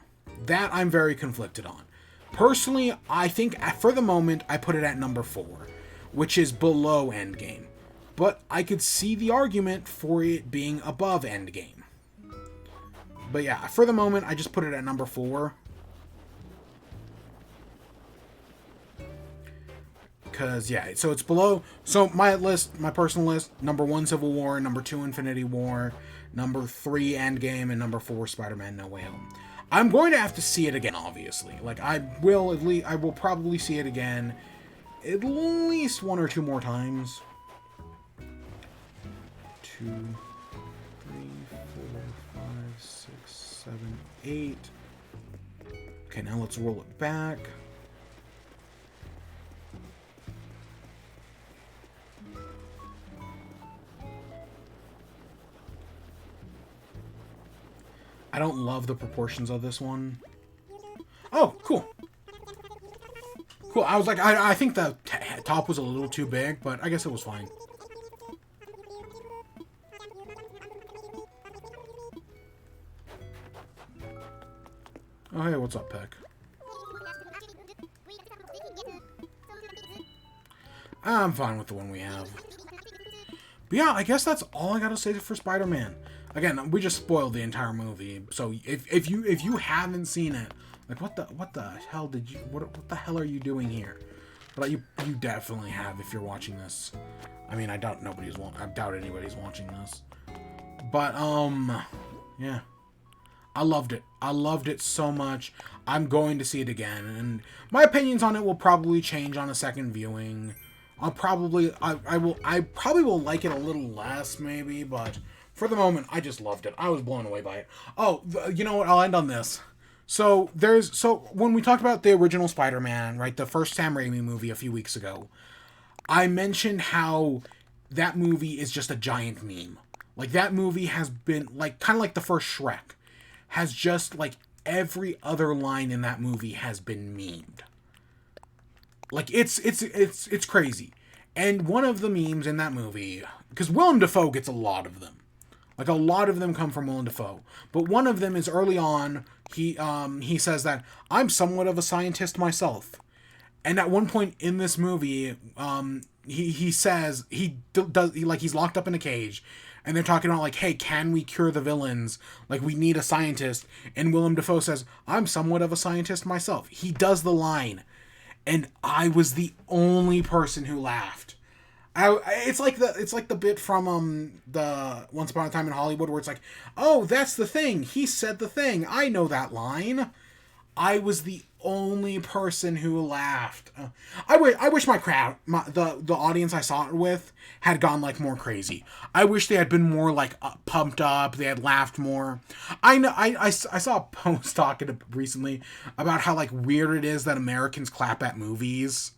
That I'm very conflicted on. Personally, I think for the moment I put it at number 4, which is below Endgame. But I could see the argument for it being above Endgame. But yeah, for the moment, I just put it at number 4. Because, yeah, so it's below. So my personal list, number 1, Civil War, number 2, Infinity War, number 3, Endgame, and number 4, Spider-Man No Way Home. I'm going to have to see it again, obviously. Like, I will probably see it again at least 1 or 2 more times. 2, 3, 4, 5, 6, 7, 8. Okay, now let's roll it back. I don't love the proportions of this one. Oh, cool. Cool. I was like, I think the top was a little too big, but I guess it was fine. Oh, hey, what's up, Peck? I'm fine with the one we have. But yeah, I guess that's all I gotta say for Spider-Man. Again, we just spoiled the entire movie, so if you haven't seen it, like what the hell did you what the hell are you doing here? But you definitely have if you're watching this. I mean, I doubt anybody's watching this. But yeah. I loved it. I loved it so much. I'm going to see it again, and my opinions on it will probably change on a second viewing. I probably will like it a little less maybe, but for the moment I just loved it. I was blown away by it. Oh, you know what? I'll end on this. So when we talked about the original Spider-Man, right, the first Sam Raimi movie a few weeks ago, I mentioned how that movie is just a giant meme. Like that movie has been like kind of like the first Shrek. Has just, like, every other line in that movie has been memed. Like, it's crazy. And one of the memes in that movie, because Willem Dafoe gets a lot of them. Like, a lot of them come from Willem Dafoe. But one of them is early on, he says that, I'm somewhat of a scientist myself. And at one point in this movie, he says, he's locked up in a cage, and they're talking about, like, hey, can we cure the villains? Like, we need a scientist. And Willem Dafoe says, I'm somewhat of a scientist myself. He does the line. And I was the only person who laughed. It's like the bit from the Once Upon a Time in Hollywood where it's like, oh, that's the thing. He said the thing. I know that line. I was the only person who laughed. I wish my crowd, the audience I saw it with, had gone like more crazy. I wish they had been more like pumped up. They had laughed more. I know. I saw a post talking recently about how like weird it is that Americans clap at movies.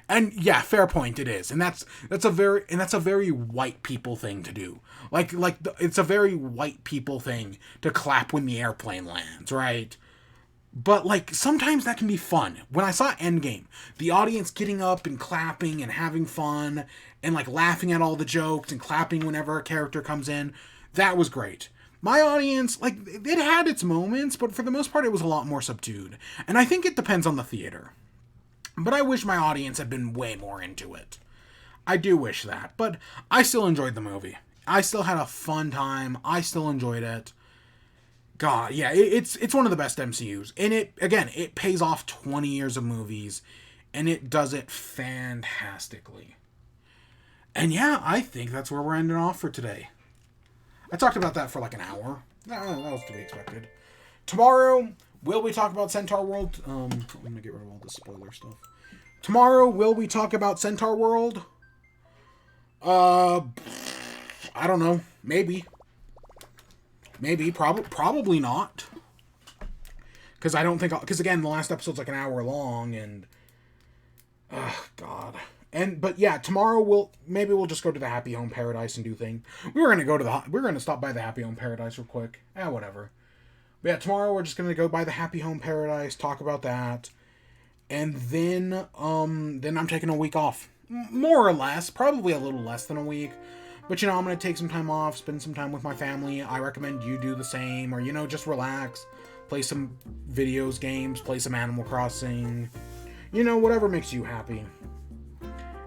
And yeah, fair point. It is, and that's a very white people thing to do. It's a very white people thing to clap when the airplane lands, right? But, like, sometimes that can be fun. When I saw Endgame, the audience getting up and clapping and having fun and, like, laughing at all the jokes and clapping whenever a character comes in, that was great. My audience, like, it had its moments, but for the most part, it was a lot more subdued. And I think it depends on the theater. But I wish my audience had been way more into it. I do wish that. But I still enjoyed the movie. I still had a fun time. I still enjoyed it. God, yeah, it's one of the best MCUs. And it pays off 20 years of movies, and it does it fantastically. And yeah, I think that's where we're ending off for today. I talked about that for like an hour. That was to be expected. Tomorrow, will we talk about Centaur World? I'm gonna get rid of all the spoiler stuff. Tomorrow, will we talk about Centaur World? I don't know. Maybe. Probably not. Because I don't think... Because, again, the last episode's like an hour long, and... God. But, yeah, tomorrow we'll just go to the Happy Home Paradise and do thing. We're going to stop by the Happy Home Paradise real quick. Whatever. But, yeah, tomorrow we're just going to go by the Happy Home Paradise, talk about that. And then I'm taking a week off. More or less. Probably a little less than a week. But, I'm going to take some time off, spend some time with my family. I recommend you do the same. Or, just relax. Play some games. Play some Animal Crossing. Whatever makes you happy.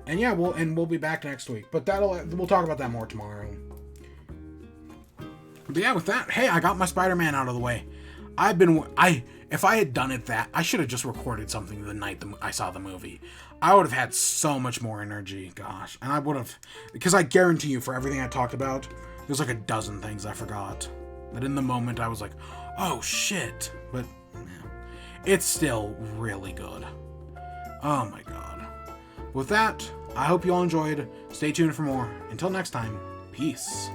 And, yeah, we'll be back next week. But we'll talk about that more tomorrow. But, yeah, with that, hey, I got my Spider-Man out of the way. If I had done it I should have just recorded something the night I saw the movie. I would have had so much more energy, gosh. And I would have, because I guarantee you for everything I talked about, there's like a dozen things I forgot. That in the moment I was like, oh shit. But, yeah, it's still really good. Oh my god. With that, I hope you all enjoyed. Stay tuned for more. Until next time, peace.